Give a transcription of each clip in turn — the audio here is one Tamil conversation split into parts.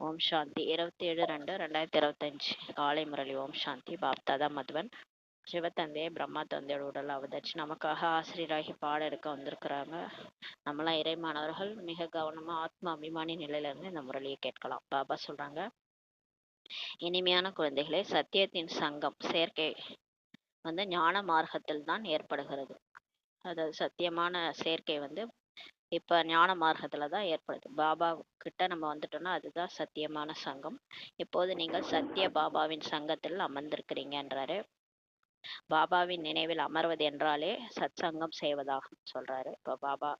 ஓம் சாந்தி 27/2/2025 காலை முரளி. ஓம் சாந்தி. பாப்தாதா மதுவன். சிவத்தந்தையை பிரம்மா தந்தையோட உடல் அவதரிச்சு நமக்காக ஆசிரியராகி பாடம் எடுக்க வந்திருக்கிறாங்க. நம்மளாம் இறைமானவர்கள் மிக கவனமா ஆத்மா அபிமானி நிலையில இருந்து இந்த முரளியை கேட்கலாம். பாபா சொல்றாங்க, இனிமையான குழந்தைகளே, சத்தியத்தின் சங்கம் சேர்க்கை ஞான மார்க்கத்தில் தான் ஏற்படுகிறது. அதாவது சத்தியமான சேர்க்கை இப்ப ஞான மார்க்கத்துல தான் ஏற்படுது. பாபா கிட்ட நம்ம வந்துட்டோம்னா அதுதான் சத்தியமான சங்கம். இப்போது நீங்கள் சத்திய பாபாவின் சங்கத்தில் அமர்ந்திருக்கிறீங்கன்றாரு. பாபாவின் நினைவில் அமர்வது என்றாலே சத் சங்கம் செய்வதாகும் சொல்றாரு. இப்போ பாபா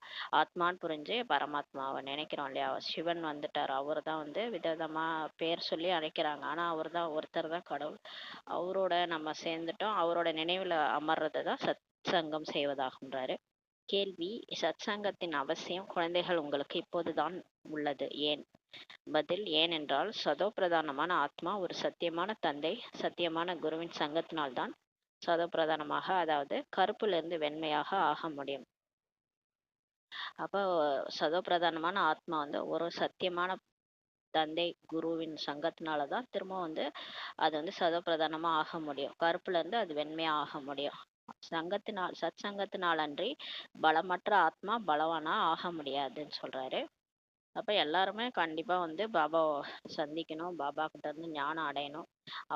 ஆத்மான்னு புரிஞ்சு பரமாத்மாவை நினைக்கிறோம் இல்லையா? சிவன் வந்துட்டார், அவர் தான் விதவிதமா பேர் சொல்லி அழைக்கிறாங்க. ஆனா அவர் தான் ஒருத்தர் தான் கடவுள். அவரோட நம்ம சேர்ந்துட்டோம். அவரோட நினைவில் அமர்றது தான் சத் சங்கம் செய்வதாகுன்றாரு. கேள்வி: சத்சங்கத்தின் அவசியம் குழந்தைகள் உங்களுக்கு இப்போதுதான் உள்ளது, ஏன்? பதில்: ஏனென்றால் சதோ பிரதானமான ஆத்மா ஒரு சத்தியமான தந்தை சத்தியமான குருவின் சங்கத்தினால்தான் சதோ பிரதானமாக, அதாவது கருப்பிலிருந்து வெண்மையாக ஆக முடியும். அப்போ சதோ பிரதானமான ஆத்மா ஒரு சத்தியமான தந்தை குருவின் சங்கத்தினாலதான் திரும்ப அது சதோ பிரதானமா ஆக முடியும். கருப்புல இருந்து அது வெண்மையா ஆக முடியும். சத் சங்கத்தினால் அன்றி பலமற்ற ஆத்மா பலவானா ஆக முடியாதுன்னு சொல்றாரு. அப்ப எல்லாருமே கண்டிப்பா பாபா சந்திக்கணும், பாபா கிட்ட இருந்து ஞானம் அடையணும்.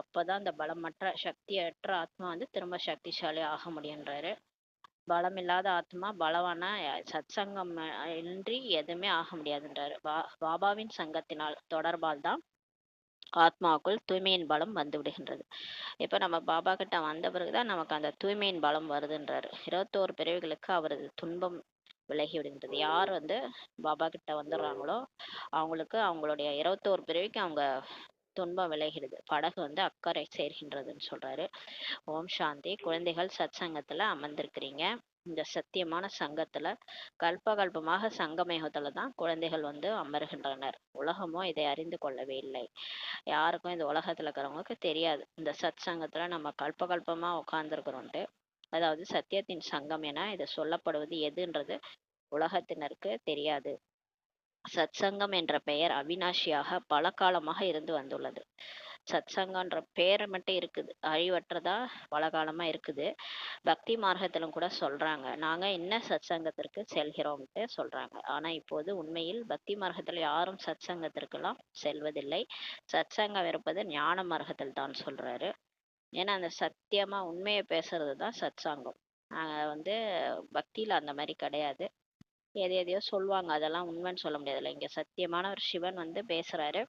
அப்பதான் அந்த பலமற்ற சக்தியற்ற ஆத்மா திரும்ப சக்திசாலி ஆக முடியுன்றாரு. பலம் இல்லாத ஆத்மா பலவான சத் சங்கம் இன்றி எதுவுமே ஆக முடியாதுன்றாரு. பாபாவின் சங்கத்தினால் தொடர்பால் தான் ஆத்மாவுக்குள் தூய்மையின் பலம் வந்து விடுகின்றது. இப்ப நம்ம பாபா கிட்ட வந்த பிறகுதான் நமக்கு அந்த தூய்மையின் பலம் வருதுன்றாரு. 21 பிறவிகளுக்கு அவரது துன்பம் விலகி விடுகின்றது. யார் பாபா கிட்ட வந்துடுறாங்களோ அவங்களுக்கு அவங்களுடைய 21 பிறவிக்கு அவங்க துன்பம் விலகிடுது. படகு அக்கறை சேர்கின்றதுன்னு சொல்றாரு. ஓம் சாந்தி. குழந்தைகள் சத் சங்கத்துல அமர்ந்திருக்கிறீங்க. இந்த சத்தியமான சங்கத்துல கல்பகல்பமாக சங்கமேகத்துல தான் குழந்தைகள் அமர்கின்றனர். உலகமோ இதை அறிந்து கொள்ளவே இல்லை. யாருக்கும் இந்த உலகத்துல இருக்கிறவங்களுக்கு தெரியாது இந்த சத் சங்கத்துல நம்ம கல்பகல்பமா உட்கார்ந்துருக்கிறோன்ட்டு. அதாவது சத்தியத்தின் சங்கம் என இது சொல்லப்படுவது எதுன்றது உலகத்தினருக்கு தெரியாது. சத் சங்கம் என்ற பெயர் அவினாஷியாக பல காலமாக இருந்து வந்துள்ளது. சத் சங்கம்ன்ற பேர் மட்டும் இருக்குது, அழிவற்றதா பல காலமா இருக்குது. பக்தி மார்க்கத்திலும் கூட சொல்றாங்க, நாங்க இன்ன சத் சங்கத்திற்கு செல்கிறோம்ட்டு சொல்றாங்க. ஆனா இப்போது உண்மையில் பக்தி மார்க்கத்துல யாரும் சத் சங்கத்திற்கெல்லாம் செல்வதில்லை. சத் சங்கம் இருப்பது ஞான மார்க்கத்தில் தான் சொல்றாரு. ஏன்னா அந்த சத்தியமா உண்மையை பேசுறது தான் சத் சங்கம். பக்தியில அந்த மாதிரி கிடையாது. எதையோ சொல்லுவாங்க, அதெல்லாம் உண்மைன்னு சொல்ல முடியாதுல்ல. இங்க சத்தியமான ஒரு சிவன் பேசுறாரு.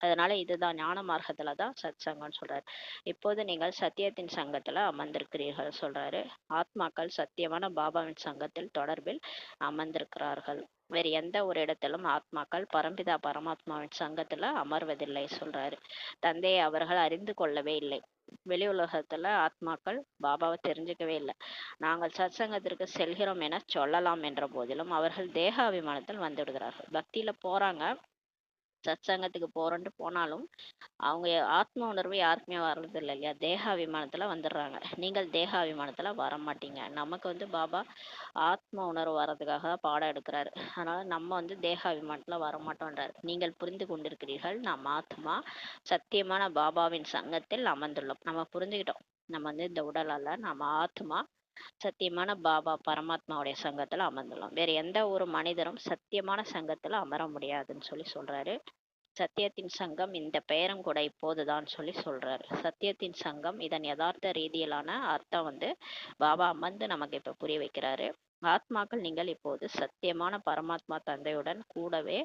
அதனால இதுதான் ஞான மார்க்கத்துல தான் சத் சங்கம்னு சொல்றாரு. இப்போது நீங்கள் சத்தியத்தின் சங்கத்துல அமர்ந்திருக்கிறீர்கள் சொல்றாரு. ஆத்மாக்கள் சத்தியமான பாபாவின் சங்கத்தில் தொடர்பில் அமர்ந்திருக்கிறார்கள். வேறு எந்த ஒரு இடத்திலும் ஆத்மாக்கள் பரம்பிதா பரமாத்மாவின் சங்கத்துல அமர்வதில்லை சொல்றாரு. தந்தையை அவர்கள் அறிந்து கொள்ளவே இல்லை. வெளி உலகத்துல ஆத்மாக்கள் பாபாவை தெரிஞ்சுக்கவே இல்லை. நாங்கள் சத் சங்கத்திற்கு செல்கிறோம் என சொல்லலாம் என்ற போதிலும் அவர்கள் தேக அபிமானத்தில் வந்து விடுகிறார்கள். பக்தியில போறாங்க, சத் சங்கத்துக்கு போறோன்ட்டு போனாலும் அவங்க ஆத்ம உணர்வு யாருக்குமே வர்றது இல்லை இல்லையா? தேக அபிமானத்துல வந்துடுறாங்க. நீங்கள் தேக அபிமானத்துல வர மாட்டீங்க. நமக்கு பாபா ஆத்ம உணர்வு வர்றதுக்காக தான் பாடம் எடுக்கிறாரு. அதனால நம்ம தேக அபிமானத்துல வரமாட்டோன்றாரு. நீங்கள் புரிந்து கொண்டிருக்கிறீர்கள், நாம் ஆத்மா சத்தியமான பாபாவின் சங்கத்தில் அமர்ந்துள்ளோம். நம்ம புரிஞ்சுக்கிட்டோம், நம்ம இந்த உடல் அல்ல, நம்ம ஆத்மா சத்தியமான பாபா பரமாத்மாவுடைய சங்கத்துல அமர்ந்துள்ளோம். வேற எந்த ஒரு மனிதரும் சத்தியமான சங்கத்துல அமர முடியாதுன்னு சொல்றாரு. சத்தியத்தின் சங்கம் இந்த பெயரும் கூட இப்போதுதான் சொல்றாரு. சத்தியத்தின் சங்கம் இதன் யதார்த்த ரீதியிலான அர்த்தம் பாபா அமர்ந்து நமக்கு இப்ப புரிய வைக்கிறாரு. ஆத்மாக்கள் நீங்கள் இப்போது சத்தியமான பரமாத்மா தந்தையுடன் கூடவே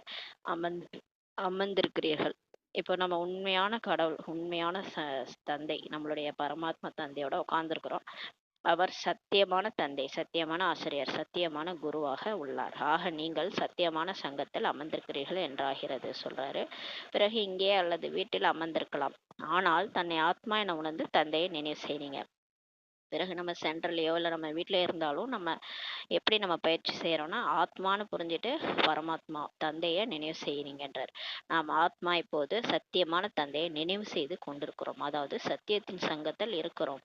அமர்ந்திருக்கிறீர்கள். இப்போ நம்ம உண்மையான கடவுள், உண்மையான தந்தை, நம்மளுடைய பரமாத்மா தந்தையோட உட்கார்ந்துருக்கிறோம். அவர் சத்தியமான தந்தை, சத்தியமான ஆசிரியர், சத்தியமான குருவாக உள்ளார். ஆக நீங்கள் சத்தியமான சங்கத்தில் அமர்ந்திருக்கிறீர்கள் என்றாகிறது சொல்றாரு. பிறகு இங்கே அல்லது வீட்டில் அமர்ந்திருக்கலாம், ஆனால் தன்னை ஆத்மா என உணர்ந்து தந்தையை நினைவு செய்றீங்க. பிறகு நம்ம சென்டர்லயோ இல்லை நம்ம வீட்டிலே இருந்தாலும் நம்ம எப்படி நம்ம பயிற்சி செய்யறோம்னா, ஆத்மான்னு புரிஞ்சுட்டு பரமாத்மா தந்தையை நினைவு செய்யறீங்கன்றார். நாம் ஆத்மா இப்போது சத்தியமான தந்தையை நினைவு செய்து கொண்டிருக்கிறோம். அதாவது சத்தியத்தின் சங்கத்தில் இருக்கிறோம்.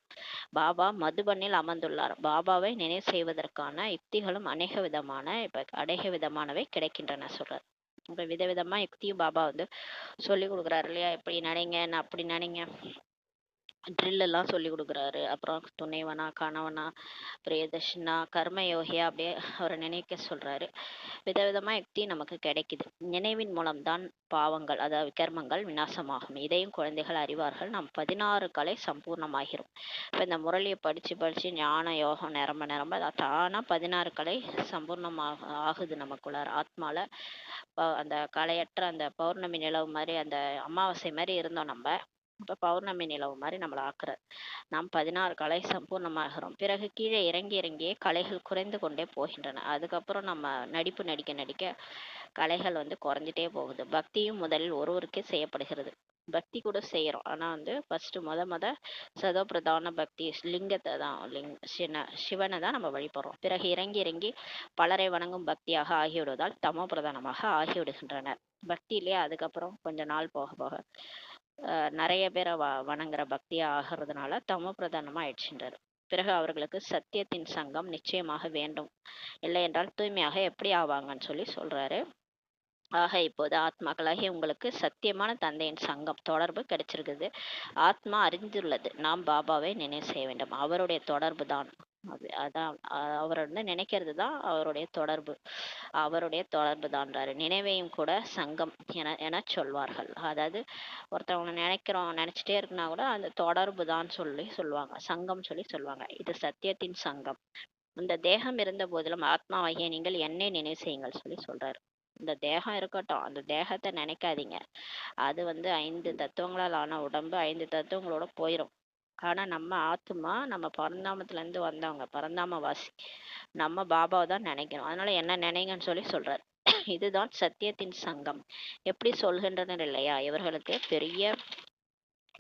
பாபா மதுபனில் அமர்ந்துள்ளார். பாபாவை நினைவு செய்வதற்கான யுக்திகளும் அநேக விதமானவை கிடைக்கின்றன சொல்றார். இப்போ விதவிதமா யுக்தியும் பாபா வந்து சொல்லி கொடுக்குறாரு இல்லையா, இப்படி நினைங்க, நான் அப்படி நினைங்க, ட்ரில் எல்லாம் சொல்லி கொடுக்குறாரு. அப்புறம் துணைவனா, கணவனா, பிரியதர்ஷனா, கர்மயோகியா அப்படியே அவரை நினைக்க சொல்றாரு. விதவிதமா யுக்தி நமக்கு கிடைக்குது. நினைவின் மூலம்தான் பாவங்கள், அதாவது கர்மங்கள் விநாசமாகும். இதையும் குழந்தைகள் அறிவார்கள். நாம் 16 கலை சம்பூர்ணமாகிறோம். இப்போ இந்த முரளியை படிச்சு படிச்சு ஞான யோகம் நிரம்ப நிரம்ப தானா 16 கலை சம்பூர்ணமாக ஆகுது நமக்குள்ளார ஆத்மால. அந்த கலையற்ற அந்த பௌர்ணமி நிலவு மாதிரி, அந்த அமாவாசை மாதிரி இருந்தோம் நம்ம. இப்போ பௌர்ணமி நிலவு மாதிரி நம்மளை ஆக்குறார். நாம் 16 கலை சம்பூர்ணமாகிறோம். பிறகு கீழே இறங்கி இறங்கியே கலைகள் குறைந்து கொண்டே போகின்றன. அதுக்கப்புறம் நம்ம நடிப்பு நடிக்க நடிக்க கலைகள் வந்து குறைஞ்சிட்டே போகுது. பக்தியும் முதலில் ஒருவருக்கே செய்யப்படுகிறது. பக்தி கூட செய்யறோம், ஆனா வந்து ஃபர்ஸ்ட் முத சதோபிரதான பக்தி லிங்கத்தை தான், சிவனை தான் நம்ம வழிபடுறோம். பிறகு இறங்கி இறங்கி பலரை வணங்கும் பக்தியாக ஆகிவிடுவதால் தமோ பிரதானமாக ஆகிவிடுகின்றனர். பக்தியிலே அதுக்கப்புறம் கொஞ்ச நாள் போக போக நிறைய பேரை வணங்குற பக்தியா ஆகிறதுனால தமோ பிரதானமா ஆயிடுச்சுன்றாரு. பிறகு அவர்களுக்கு சத்தியத்தின் சங்கம் நிச்சயமாக வேண்டும், இல்லை என்றால் தூய்மையாக எப்படி ஆவாங்கன்னு சொல்லி சொல்றாரு. ஆக இப்போது ஆத்மாக்களாகி உங்களுக்கு சத்தியமான தந்தையின் சங்கம் தொடர்பு கிடைச்சிருக்குது. ஆத்மா அறிந்துள்ளது, நாம் பாபாவை நினைவு செய்ய வேண்டும். அவருடைய தொடர்பு தான் அதான் அவர் வந்து நினைக்கிறது தான் அவருடைய தொடர்பு. அவருடைய தொடர்பு தான்றாரு. நினைவையும் கூட சங்கம் என சொல்வார்கள். அதாவது ஒருத்தவங்க நினைச்சிட்டே இருக்குன்னா கூட அந்த தொடர்பு தான் சொல்லி சொல்லுவாங்க, சங்கம் சொல்லி சொல்லுவாங்க. இது சத்தியத்தின் சங்கம். இந்த தேகம் இருந்த போதிலும் ஆத்மாவாகிய நீங்கள் என்னை நினைவு செய்யுங்கள் சொல்லி சொல்றாரு. இந்த தேகம் இருக்கட்டும், அந்த தேகத்தை நினைக்காதீங்க. அது வந்து 5 தத்துவங்களால் ஆன உடம்பு, 5 தத்துவங்களோட போயிடும். ஆனா நம்ம ஆத்மா, நம்ம பரந்தாமத்துல இருந்து வந்தவங்க, பரந்தாம வாசி, நம்ம பாபாவை தான் நினைக்கணும். அதனால என்ன நினைங்கன்னு சொல்லி சொல்றாரு. இதுதான் சத்தியத்தின் சங்கம். எப்படி சொல்கின்றனர் இல்லையா, இவர்களுக்கு பெரிய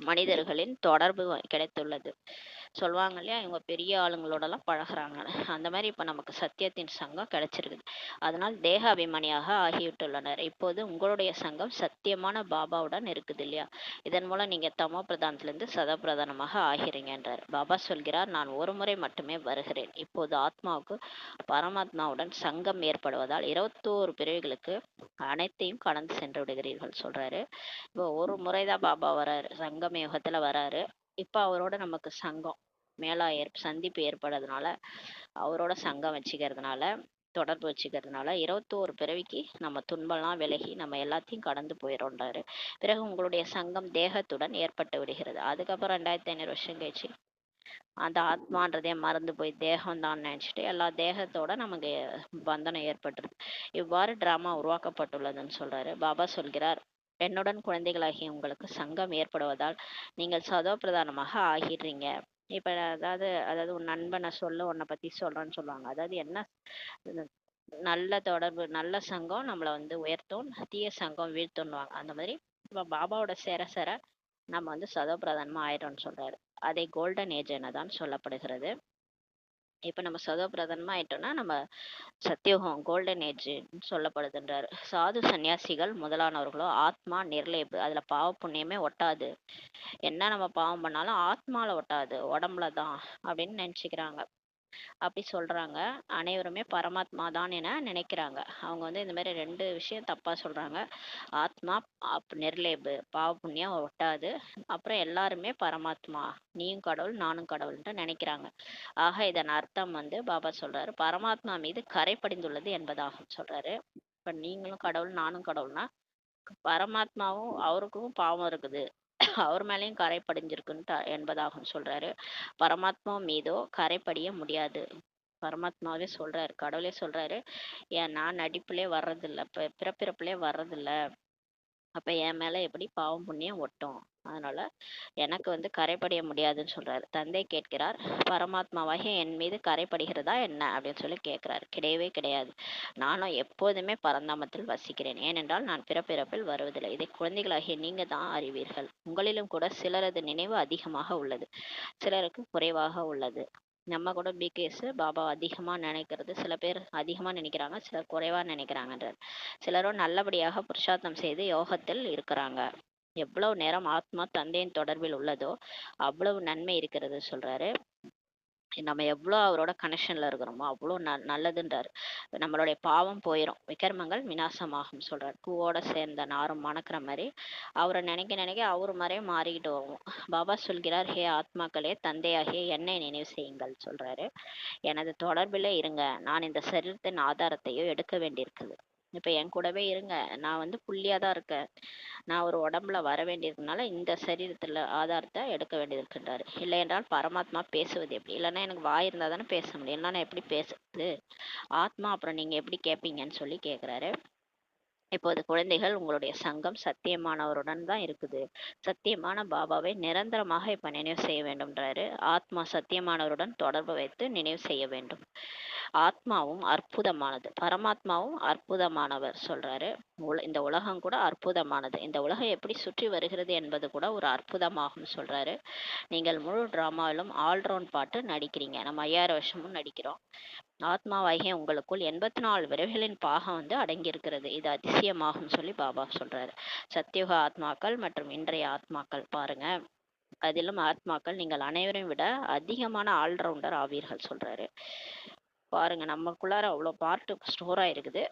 மனிதர்களின் தொடர்பு கிடைத்துள்ளது. சொல்லுவாங்க இல்லையா, இவங்க பெரிய ஆளுங்களோடலாம் பழகுறாங்க. அந்த மாதிரி இப்போ நமக்கு சத்தியத்தின் சங்கம் கிடைச்சிருக்குது. அதனால் தேக அபிமானியாக ஆகிவிட்டுள்ளனர். இப்போது உங்களுடைய சங்கம் சத்தியமான பாபாவுடன் இருக்குது இல்லையா. இதன் மூலம் நீங்க தமோ பிரதானத்திலிருந்து சதப்பிரதானமாக ஆகிறீங்கன்றார். பாபா சொல்கிறார், நான் ஒரு முறை மட்டுமே வருகிறேன். இப்போது ஆத்மாவுக்கு பரமாத்மாவுடன் சங்கம் ஏற்படுவதால் 21 பிறவிகளுக்கு அனைத்தையும் கடந்து சென்று விடுகிறீர்கள் சொல்றாரு. இப்போ ஒரு முறைதான் பாபா வராரு, சங்கம் யுகத்துல வராரு. இப்ப அவரோட நமக்கு சங்கம் மேலா சந்திப்பு ஏற்படுறதுனால, அவரோட சங்கம் வச்சுக்கிறதுனால, தொடர்பு வச்சுக்கிறதுனால 21 பிறவிக்கு நம்ம துன்பம்லாம் விலகி நம்ம எல்லாத்தையும் கடந்து போயிடும்ன்றாரு. பிறகு உங்களுடைய சங்கம் தேகத்துடன் ஏற்பட்டு விடுகிறது. அதுக்கப்புறம் 2500 வருஷம் கழிச்சு அந்த ஆத்மான்றதே மறந்து போய் தேகம் தான் நினைச்சிட்டு எல்லா தேகத்தோட நமக்கு பந்தனம் ஏற்பட்டுருது. இவ்வாறு டிராமா உருவாக்கப்பட்டுள்ளதுன்னு சொல்றாரு. பாபா சொல்கிறார், என்னுடன் குழந்தைகளாகிய உங்களுக்கு சங்கம் ஏற்படுவதால் நீங்கள் சதோ பிரதானமாக ஆகிடுறீங்க. இப்ப அதாவது உன் நண்பனை சொல்ல, உன்னை பத்தி சொல்றேன்னு சொல்லுவாங்க. அதாவது என்ன, நல்ல தொடர்பு, நல்ல சங்கம் நம்மளை வந்து உயர்த்தும், தீய சங்கம் வீழ்த்துன்னுவாங்க. அந்த மாதிரி இப்ப பாபாவோட சேர சேர நம்ம வந்து சதோ பிரதானமா ஆயிடும்னு சொல்றாரு. அதை கோல்டன் ஏஜ் என தான் சொல்லப்படுகிறது. இப்ப நம்ம சதோ பிரதானமா ஆயிட்டோம்னா நம்ம சத்தியோகம் கோல்டன் ஏஜ் சொல்லப்படுதுன்றாரு. சாது சன்னியாசிகள் முதலானவர்களோ ஆத்மா நிர்லேபு, அதுல பாவ புண்ணியமே ஒட்டாது. என்ன நம்ம பாவம் பண்ணாலும் ஆத்மால ஒட்டாது, உடம்புல தான் அப்படின்னு நினைச்சுக்கிறாங்க. அப்படி சொல்றாங்க. அனைவருமே பரமாத்மா தான் என நினைக்கிறாங்க. அவங்க வந்து இந்த மாதிரி 2 விஷயம் தப்பா சொல்றாங்க. ஆத்மா நிர்லேபு, பாவ புண்ணியம் ஒட்டாது, அப்புறம் எல்லாருமே பரமாத்மா, நீயும் கடவுள் நானும் கடவுள்ன்ட்டு நினைக்கிறாங்க. ஆக இதன் அர்த்தம் வந்து பாபா சொல்றாரு, பரமாத்மா மீது கரை படிந்துள்ளது என்பதாகும் சொல்றாரு. இப்ப நீங்களும் கடவுள் நானும் கடவுள்னா பரமாத்மாவும் அவருக்கும் பாவம் இருக்குது, அவர் மேலேயும் கரை படிஞ்சிருக்குன்ட்டு என்பதாகும் சொல்றாரு. பரமாத்மா மீதோ கரை படிய முடியாது. பரமாத்மாவே சொல்றாரு, கடவுளே சொல்றாரு, ஏன் நான் நடிப்புலே வர்றதில்ல, பிறப்பிறப்புலே வர்றதில்ல, அப்ப என் மேல எப்படி பாவம் புண்ணியம் ஒட்டும், அதனால எனக்கு வந்து கரைப்படிய முடியாதுன்னு சொல்றாரு. தந்தை கேட்கிறார், பரமாத்மாவாகிய என் மீது கரைப்படுகிறதா என்ன அப்படின்னு சொல்லி கேட்கிறாரு. கிடையவே கிடையாது, நானும் எப்போதுமே பரந்தாமத்தில் வசிக்கிறேன், ஏனென்றால் நான் பிறப்பிறப்பில் வருவதில்லை. இதை குழந்தைகளாகிய நீங்க தான் அறிவீர்கள். உங்களிலும் கூட சிலரது நினைவு அதிகமாக உள்ளது, சிலருக்கு குறைவாக உள்ளது. நம்ம கூட பிகேஸ் பாபா அதிகமா நினைக்கிறது, சில பேர் அதிகமா நினைக்கிறாங்க, சிலர் குறைவா நினைக்கிறாங்கன்றார். சிலரும் நல்லபடியாக புருஷார்த்தம் செய்து யோகத்தில் இருக்கிறாங்க. எவ்வளவு நேரம் ஆத்மா தந்தையின் தொடர்பில் உள்ளதோ அவ்வளவு நன்மை இருக்கிறது சொல்றாரு. நம்ம எவ்வளோ அவரோட கனெக்ஷன்ல இருக்கிறோமோ அவ்வளோ நல்லதுன்றாரு. நம்மளுடைய பாவம் போயிடும், விக்ரமங்கள் விநாசமாகும் சொல்றாரு. பூவோட சேர்ந்த நாரும் மணக்கிற மாதிரி அவரை நினைக்க நினைக்க அவரு மாதிரியே மாறிக்கிட்டு வருவோம். பாபா சொல்கிறார், ஹே ஆத்மாக்களே, தந்தையாகிய என்னை நினைவு செய்யுங்கள் சொல்றாரு. எனது தொடர்பில் இருங்க, நான் இந்த சரீரத்தின் ஆதாரத்தையோ எடுக்க வேண்டியிருக்குது. இப்போ என் கூடவே இருங்க, நான் வந்து புள்ளியாக தான் இருக்கேன், நான் ஒரு உடம்புல வர வேண்டியிருக்கனால இந்த சரீரத்தில் ஆதாரத்தை எடுக்க வேண்டியது இருக்கின்றாரு. இல்லை என்றால் பரமாத்மா பேசுவது எப்படி? இல்லைன்னா எனக்கு வாய் இருந்தால் தானே பேச முடியும், இல்லைன்னா நான் எப்படி பேசுறது ஆத்மா, அப்புறம் நீங்கள் எப்படி கேட்பீங்கன்னு சொல்லி கேட்குறாரு. இப்போது குழந்தைகள், உங்களுடைய சங்கம் சத்தியமானவருடன் தான் இருக்குது. சத்தியமான பாபாவை நிரந்தரமாக இப்ப நினைவு செய்ய வேண்டும்ன்றாரு. ஆத்மா சத்தியமானவருடன் தொடர்பு வைத்து நினைவு செய்ய வேண்டும். ஆத்மாவும் அற்புதமானது, பரமாத்மாவும் அற்புதமானவர் சொல்றாரு. இந்த உலகம் கூட அற்புதமானது, இந்த உலகம் எப்படி சுற்றி வருகிறது என்பது கூட ஒரு அற்புதமாகும் சொல்றாரு. நீங்கள் முழு டிராமாவிலும் ஆல்ரவுண்ட் பாட்டு நடிக்கிறீங்க, நம்ம 5000 வருஷமும் நடிக்கிறோம். ஆத்மாவாகிய உங்களுக்குள் 84 விரவுகளின் பாகம் வந்து அடங்கியிருக்கிறது, இது அதிசயமாகும் சொல்லி பாபா சொல்றாரு. சத்தியுக ஆத்மாக்கள் மற்றும் இன்றைய ஆத்மாக்கள் பாருங்க, அதிலும் ஆத்மாக்கள் நீங்கள் அனைவரையும் விட அதிகமான ஆல்ரவுண்டர் ஆவீர்கள் சொல்றாரு. பாருங்க, நமக்குள்ளார அவ்வளோ பார்ட்டு ஸ்டோர் ஆயிருக்குது.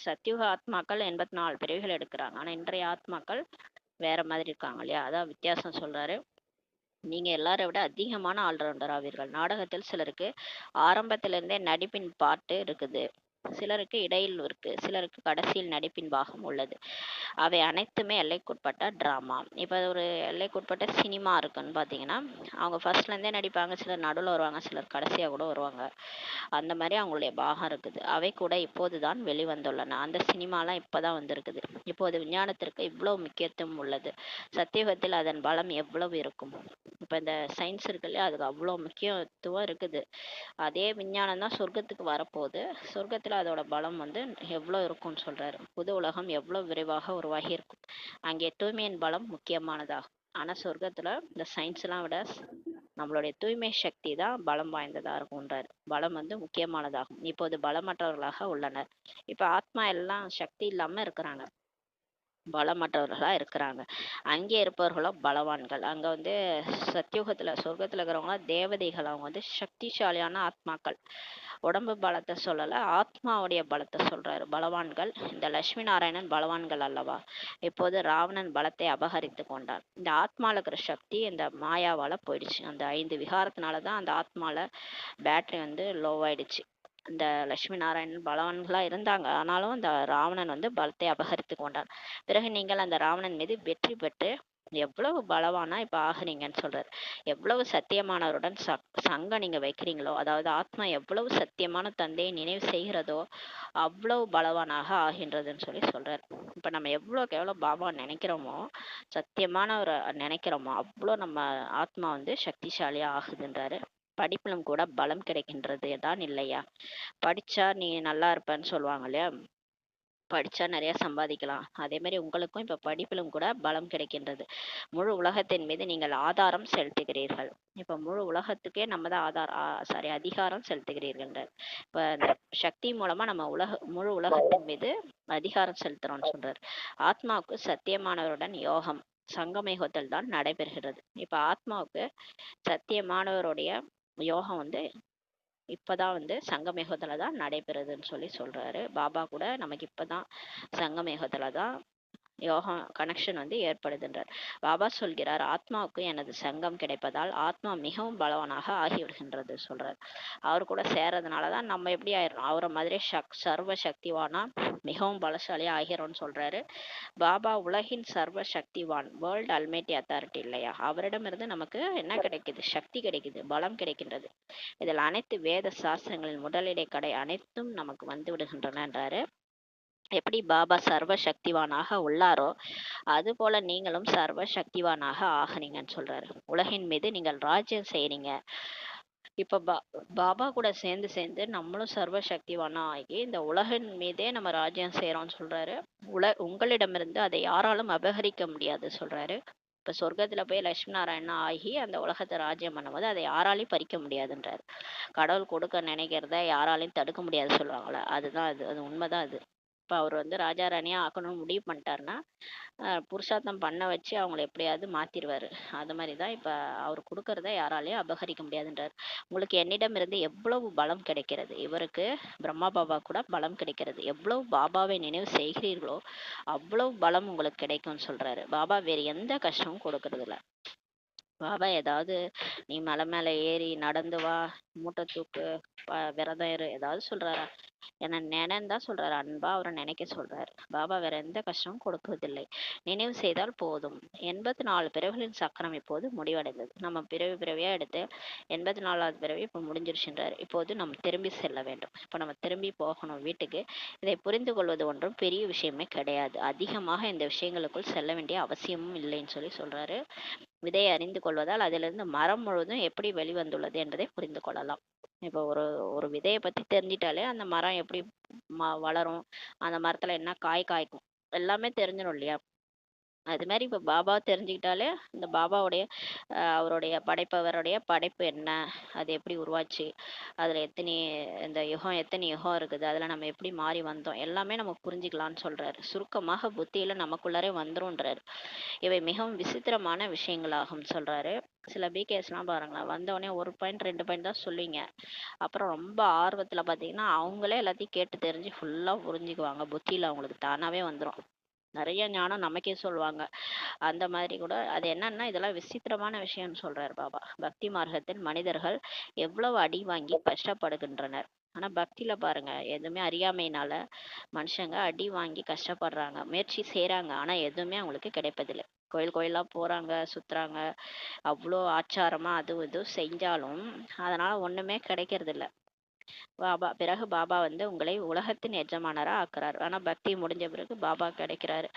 சத்தியுக ஆத்மாக்கள் 84 பிரிவுகள் எடுக்கிறாங்க, ஆனா இன்றைய ஆத்மாக்கள் வேற மாதிரி இருக்காங்க இல்லையா, அதான் வித்தியாசம் சொல்றாரு. நீங்க எல்லாரை விட அதிகமான ஆல்ரவுண்டர் ஆவீர்கள். நாடகத்தில் சிலருக்கு ஆரம்பத்திலிருந்தே நடிப்பின் பாட்டு இருக்குது, சிலருக்கு இடையில் இருக்கு, சிலருக்கு கடைசியில் நடிப்பின் பாகம் உள்ளது. அவை அனைத்துமே எல்லைக்குட்பட்ட டிராமா. இப்போ ஒரு எல்லைக்குட்பட்ட சினிமா இருக்குன்னு பார்த்தீங்கன்னா, அவங்க ஃபர்ஸ்ட்லேருந்தே நடிப்பாங்க, சிலர் நடுவில் வருவாங்க, சிலர் கடைசியாக கூட வருவாங்க. அந்த மாதிரி அவங்களுடைய பாகம் இருக்குது. அவை கூட இப்போது தான் வெளிவந்துள்ளன. அந்த சினிமாலாம் இப்போ தான் வந்திருக்குது. இப்போது விஞ்ஞானத்திற்கு இவ்வளோ முக்கியத்துவம் உள்ளது, சத்தியுகத்தில் அதன் பலம் எவ்வளவு இருக்கும். இப்போ இந்த சயின்ஸ் இருக்கு இல்லையா, அதுக்கு அவ்வளோ முக்கியத்துவம் இருக்குது. அதே விஞ்ஞானம் தான் சொர்க்கத்துக்கு வரப்போகுது. சொர்க்கத்தில் அதோட பலம் வந்து எவ்வளோ இருக்கும்னு சொல்றாரு. புது உலகம் எவ்வளோ விரைவாக உருவாகி இருக்கும், அங்கே தூய்மையின் பலம் முக்கியமானதாகும். ஆனால் சொர்க்கத்தில் இந்த சயின்ஸ்லாம் விட நம்மளுடைய தூய்மை சக்தி தான் பலம் வாய்ந்ததா இருக்கும்ன்றாரு. பலம் வந்து முக்கியமானதாகும். இப்போது பலமற்றவர்களாக உள்ளனர். இப்போ ஆத்மா எல்லாம் சக்தி இல்லாம இருக்கிறாங்க, பலமற்றவர்களா இருக்கிறாங்க. அங்கே இருப்பவர்களோ பலவான்கள். அங்க வந்து சத்தியுகத்துல சொர்க்கத்துல இருக்கிறவங்க தேவதைகள், அவங்க வந்து சக்திசாலியான ஆத்மாக்கள். உடம்பு பலத்தை சொல்லல, ஆத்மாவுடைய பலத்தை சொல்றாரு. பலவான்கள். இந்த லட்சுமி நாராயணன் பலவான்கள் அல்லவா? இப்போது ராவணன் பலத்தை அபகரித்து கொண்டான். இந்த ஆத்மால இருக்கிற சக்தி இந்த மாயாவால போயிடுச்சு. அந்த 5 விகாரத்தினாலதான் அந்த ஆத்மால பேட்டரி வந்து லோவாயிடுச்சு. இந்த லட்சுமி நாராயணன் பலவான்களா இருந்தாங்க, ஆனாலும் அந்த ராவணன் வந்து பலத்தை அபகரித்து கொண்டான். பிறகு நீங்கள் அந்த ராவணன் மீது வெற்றி பெற்று எவ்வளவு பலவானா இப்ப ஆகுறீங்கன்னு சொல்றாரு. எவ்வளவு சத்தியமானவருடன் சங்கம் நீங்க வைக்கிறீங்களோ, அதாவது ஆத்மா எவ்வளவு சத்தியமான தந்தையை நினைவு செய்கிறதோ அவ்வளவு பலவானாக ஆகின்றதுன்னு சொல்லி சொல்றாரு. இப்ப நம்ம எவ்வளவுக்கு எவ்வளவு பாபா நினைக்கிறோமோ, சத்தியமானவரை நினைக்கிறோமோ, அவ்வளோ நம்ம ஆத்மா வந்து சக்திசாலியா ஆகுதுன்றாரு. படிப்பிலும் கூட பலம் கிடைக்கின்றது தான் இல்லையா? படிச்சா நீ நல்லா இருப்பேன்னு சொல்லுவாங்க இல்லையா, படிச்சா நிறைய சம்பாதிக்கலாம். அதே மாதிரி உங்களுக்கும் இப்ப படிப்பிலும் கூட பலம் கிடைக்கின்றது. முழு உலகத்தின் மீது நீங்கள் ஆதாரம் செலுத்துகிறீர்கள். இப்ப முழு உலகத்துக்கே நம்ம தான் அதிகாரம் செலுத்துகிறீர்கள். இப்ப இந்த சக்தி மூலமா நம்ம முழு உலகத்தின் மீது அதிகாரம் செலுத்துறோம்னு சொல்றாரு. ஆத்மாவுக்கு சத்தியமானவருடன் யோகம் சங்கமயுகத்தில் தான் நடைபெறுகிறது. இப்ப ஆத்மாவுக்கு சத்தியமானவருடைய யோகம் வந்து இப்பதான் வந்து சங்கமயுகத்துல தான் நடைபெறுதுன்னு சொல்லி சொல்றாரு. பாபா கூட நமக்கு இப்பதான் சங்கமயுகத்துல தான் யோகா கனெக்ஷன் வந்து ஏற்படுதுன்றார். பாபா சொல்கிறார், ஆத்மாவுக்கு எனது சங்கம் கிடைப்பதால் ஆத்மா மிகவும் பலவானாக ஆகிவிடுகின்றது சொல்றார். அவர் கூட சேர்றதுனாலதான் நம்ம எப்படி ஆயிடுறோம், அவரை மாதிரி சர்வ சக்திவானா மிகவும் பலசாலியா ஆகிறோம்னு சொல்றாரு. பாபா உலகின் சர்வ சக்திவான், வேர்ல்ட் அல்மைட்டி அத்தாரிட்டி இல்லையா, அவரிடமிருந்து நமக்கு என்ன கிடைக்குது, சக்தி கிடைக்குது, பலம் கிடைக்கின்றது. இதில் அனைத்து வேத சாஸ்திரங்களின் முதலிடை கடை அனைத்தும் நமக்கு வந்து விடுகின்றனன்றாரு. எப்படி பாபா சர்வ சக்திவானாக உள்ளாரோ அது போல நீங்களும் சர்வ சக்திவானாக ஆகுறீங்கன்னு சொல்றாரு. உலகின் மீது நீங்கள் ராஜ்யம் செய்றீங்க. இப்ப பாபா கூட சேர்ந்து சேர்ந்து நம்மளும் சர்வ சக்திவானா ஆகி இந்த உலகின் மீதே நம்ம ராஜ்யம் செய்யறோம்னு சொல்றாரு. உங்களிடமிருந்து அதை யாராலும் அபகரிக்க முடியாது சொல்றாரு. இப்ப சொர்க்கத்துல போய் லட்சுமி நாராயணா ஆகி அந்த உலகத்தை ராஜ்யம் பண்ணும்போது அதை யாராலையும் பறிக்க முடியாதுன்றாரு. கடவுள் கொடுக்க நினைக்கிறத யாராலையும் தடுக்க முடியாது சொல்லுவாங்களே, அதுதான் அது உண்மைதான் அது. இப்போ அவர் வந்து ராஜா ராணியாக ஆக்கணும்னு முடிவு பண்ணிட்டாருன்னா புருஷார்த்தம் பண்ண வச்சு அவங்கள எப்படியாவது மாற்றிடுவார். அது மாதிரி தான் இப்போ அவர் கொடுக்கறத யாராலையும் அபகரிக்க முடியாதுன்றார். உங்களுக்கு என்னிடமிருந்து எவ்வளவு பலம் கிடைக்கிறது, இவருக்கு பிரம்மா பாபா கூட பலம் கிடைக்கிறது. எவ்வளவு பாபாவை நினைவு செய்கிறீர்களோ அவ்வளவு பலம் உங்களுக்கு கிடைக்கும்னு சொல்றாரு. பாபா வேறு எந்த கஷ்டமும் கொடுக்கறது இல்ல. பாபா ஏதாவது நீ மலை மேல ஏறி நடந்து வா, மூட்டை தூக்கு, விரதம் இரு, ஏதாவது சொல்றாரா? என்ன நினைந்தா சொல்றாரு, அன்பா அவரை நினைக்க சொல்றாரு. பாபா வேற எந்த கஷ்டமும் கொடுப்பதில்லை. நினைவு செய்தால் போதும். 84 பிறவிகளின் சக்கரம் இப்போது முடிவடைந்தது. நம்ம பிறவியா எடுத்து 84வது பிறவி இப்போ முடிஞ்சிருச்சுன்றாரு. இப்போது நம்ம திரும்பி செல்ல வேண்டும். இப்போ நம்ம திரும்பி போகணும் வீட்டுக்கு. இதை புரிந்து கொள்வது ஒன்றும் பெரிய விஷயமே கிடையாது. அதிகமாக இந்த விஷயங்களுக்குள் செல்ல வேண்டிய அவசியமும் இல்லைன்னு சொல்றாரு. விதையை அறிந்து கொள்வதால் அதிலிருந்து மரம் முழுவதும் எப்படி வெளிவந்துள்ளது என்பதை புரிந்து கொள்ளலாம். இப்போ ஒரு ஒரு விதையை பத்தி தெரிஞ்சிட்டாலே அந்த மரம் எப்படி வளரும், அந்த மரத்துல என்ன காய் காய்க்கும் எல்லாமே தெரிஞ்சிடும் இல்லையா? அது மாதிரி இப்போ பாபா தெரிஞ்சுக்கிட்டாலே இந்த பாபாவுடைய அவருடைய படைப்பவருடைய படைப்பு என்ன, அது எப்படி உருவாச்சு, அதில் எத்தனை யுகம் இருக்குது, அதில் நம்ம எப்படி மாறி வந்தோம் எல்லாமே நம்ம புரிஞ்சுக்கலாம்னு சொல்கிறாரு. சுருக்கமாக புத்தியில் நமக்குள்ளாரே வந்துரும்ன்றாரு. இவை மிகவும் விசித்திரமான விஷயங்களாகும் சொல்கிறாரு. சில பிகேஸ்லாம் பாருங்களேன், வந்தோடனே 1 பாயிண்ட் 2 பாயிண்ட் தான் சொல்லுவீங்க. அப்புறம் ரொம்ப ஆர்வத்தில் பார்த்தீங்கன்னா அவங்களே எல்லாத்தையும் கேட்டு தெரிஞ்சு ஃபுல்லாக புரிஞ்சுக்குவாங்க. புத்தியில் அவங்களுக்கு தானாகவே வந்துடும். நிறைய ஞானம் நமக்கே சொல்லுவாங்க. அந்த மாதிரி கூட அது என்னன்னா இதெல்லாம் விசித்திரமான விஷயம்னு சொல்றாரு பாபா. பக்தி மார்க்கத்தில் மனிதர்கள் எவ்வளவு அடி வாங்கி கஷ்டப்படுகின்றனர். ஆனா பக்தியில பாருங்க, எதுவுமே அறியாமையினால மனுஷங்க அடி வாங்கி கஷ்டப்படுறாங்க, முயற்சி செய்யறாங்க, ஆனா எதுவுமே அவங்களுக்கு கிடைப்பதில்லை. கோயில் கோயிலா போறாங்க, சுத்துறாங்க, அவ்வளோ ஆச்சாரமா அது இதுவும் செஞ்சாலும் அதனால ஒண்ணுமே கிடைக்கிறது இல்ல. பாபா வந்து உங்களை உலகத்தின் எஜமானரா ஆக்குறாரு. ஆனா பக்தி முடிஞ்ச பிறகு பாபா கிடைக்கிறாரு.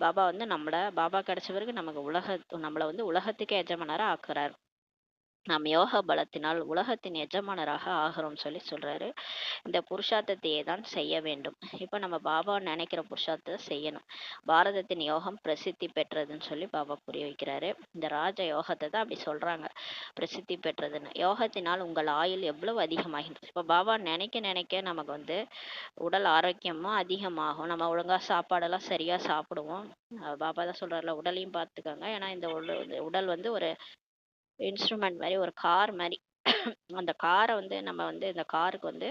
பாபா கிடைச்ச பிறகு நம்மள வந்து உலகத்துக்கே எஜமானரா ஆக்குறாரு. நாம் யோக பலத்தினால் உலகத்தின் எஜமானராக ஆகிறோம் சொல்றாரு. இந்த புருஷார்த்தத்தையே தான் செய்ய வேண்டும். இப்ப நம்ம பாபா நினைக்கிற புருஷார்த்தத்தை செய்யணும். பாரதத்தின் யோகம் பிரசித்தி பெற்றதுன்னு சொல்லி பாபா புரிய வைக்கிறாரு. இந்த ராஜ யோகத்தை தான் அப்படி சொல்றாங்க, பிரசித்தி பெற்றதுன்னு. யோகத்தினால் உங்கள் ஆயுள் எவ்வளவு அதிகமாகின்றது. இப்ப பாபா நினைக்க நினைக்க நமக்கு வந்து உடல் ஆரோக்கியமும் அதிகமாகும். நம்ம ஒழுங்கா சாப்பாடெல்லாம் சரியா சாப்பிடுவோம். பாபா தான் சொல்றாருல, உடலையும் பார்த்துக்கோங்க. ஏன்னா இந்த உடல் வந்து ஒரு இன்ஸ்ட்ருமெண்ட் மாதிரி, ஒரு கார் மாதிரி. அந்த காரை வந்து நம்ம வந்து இந்த காருக்கு வந்து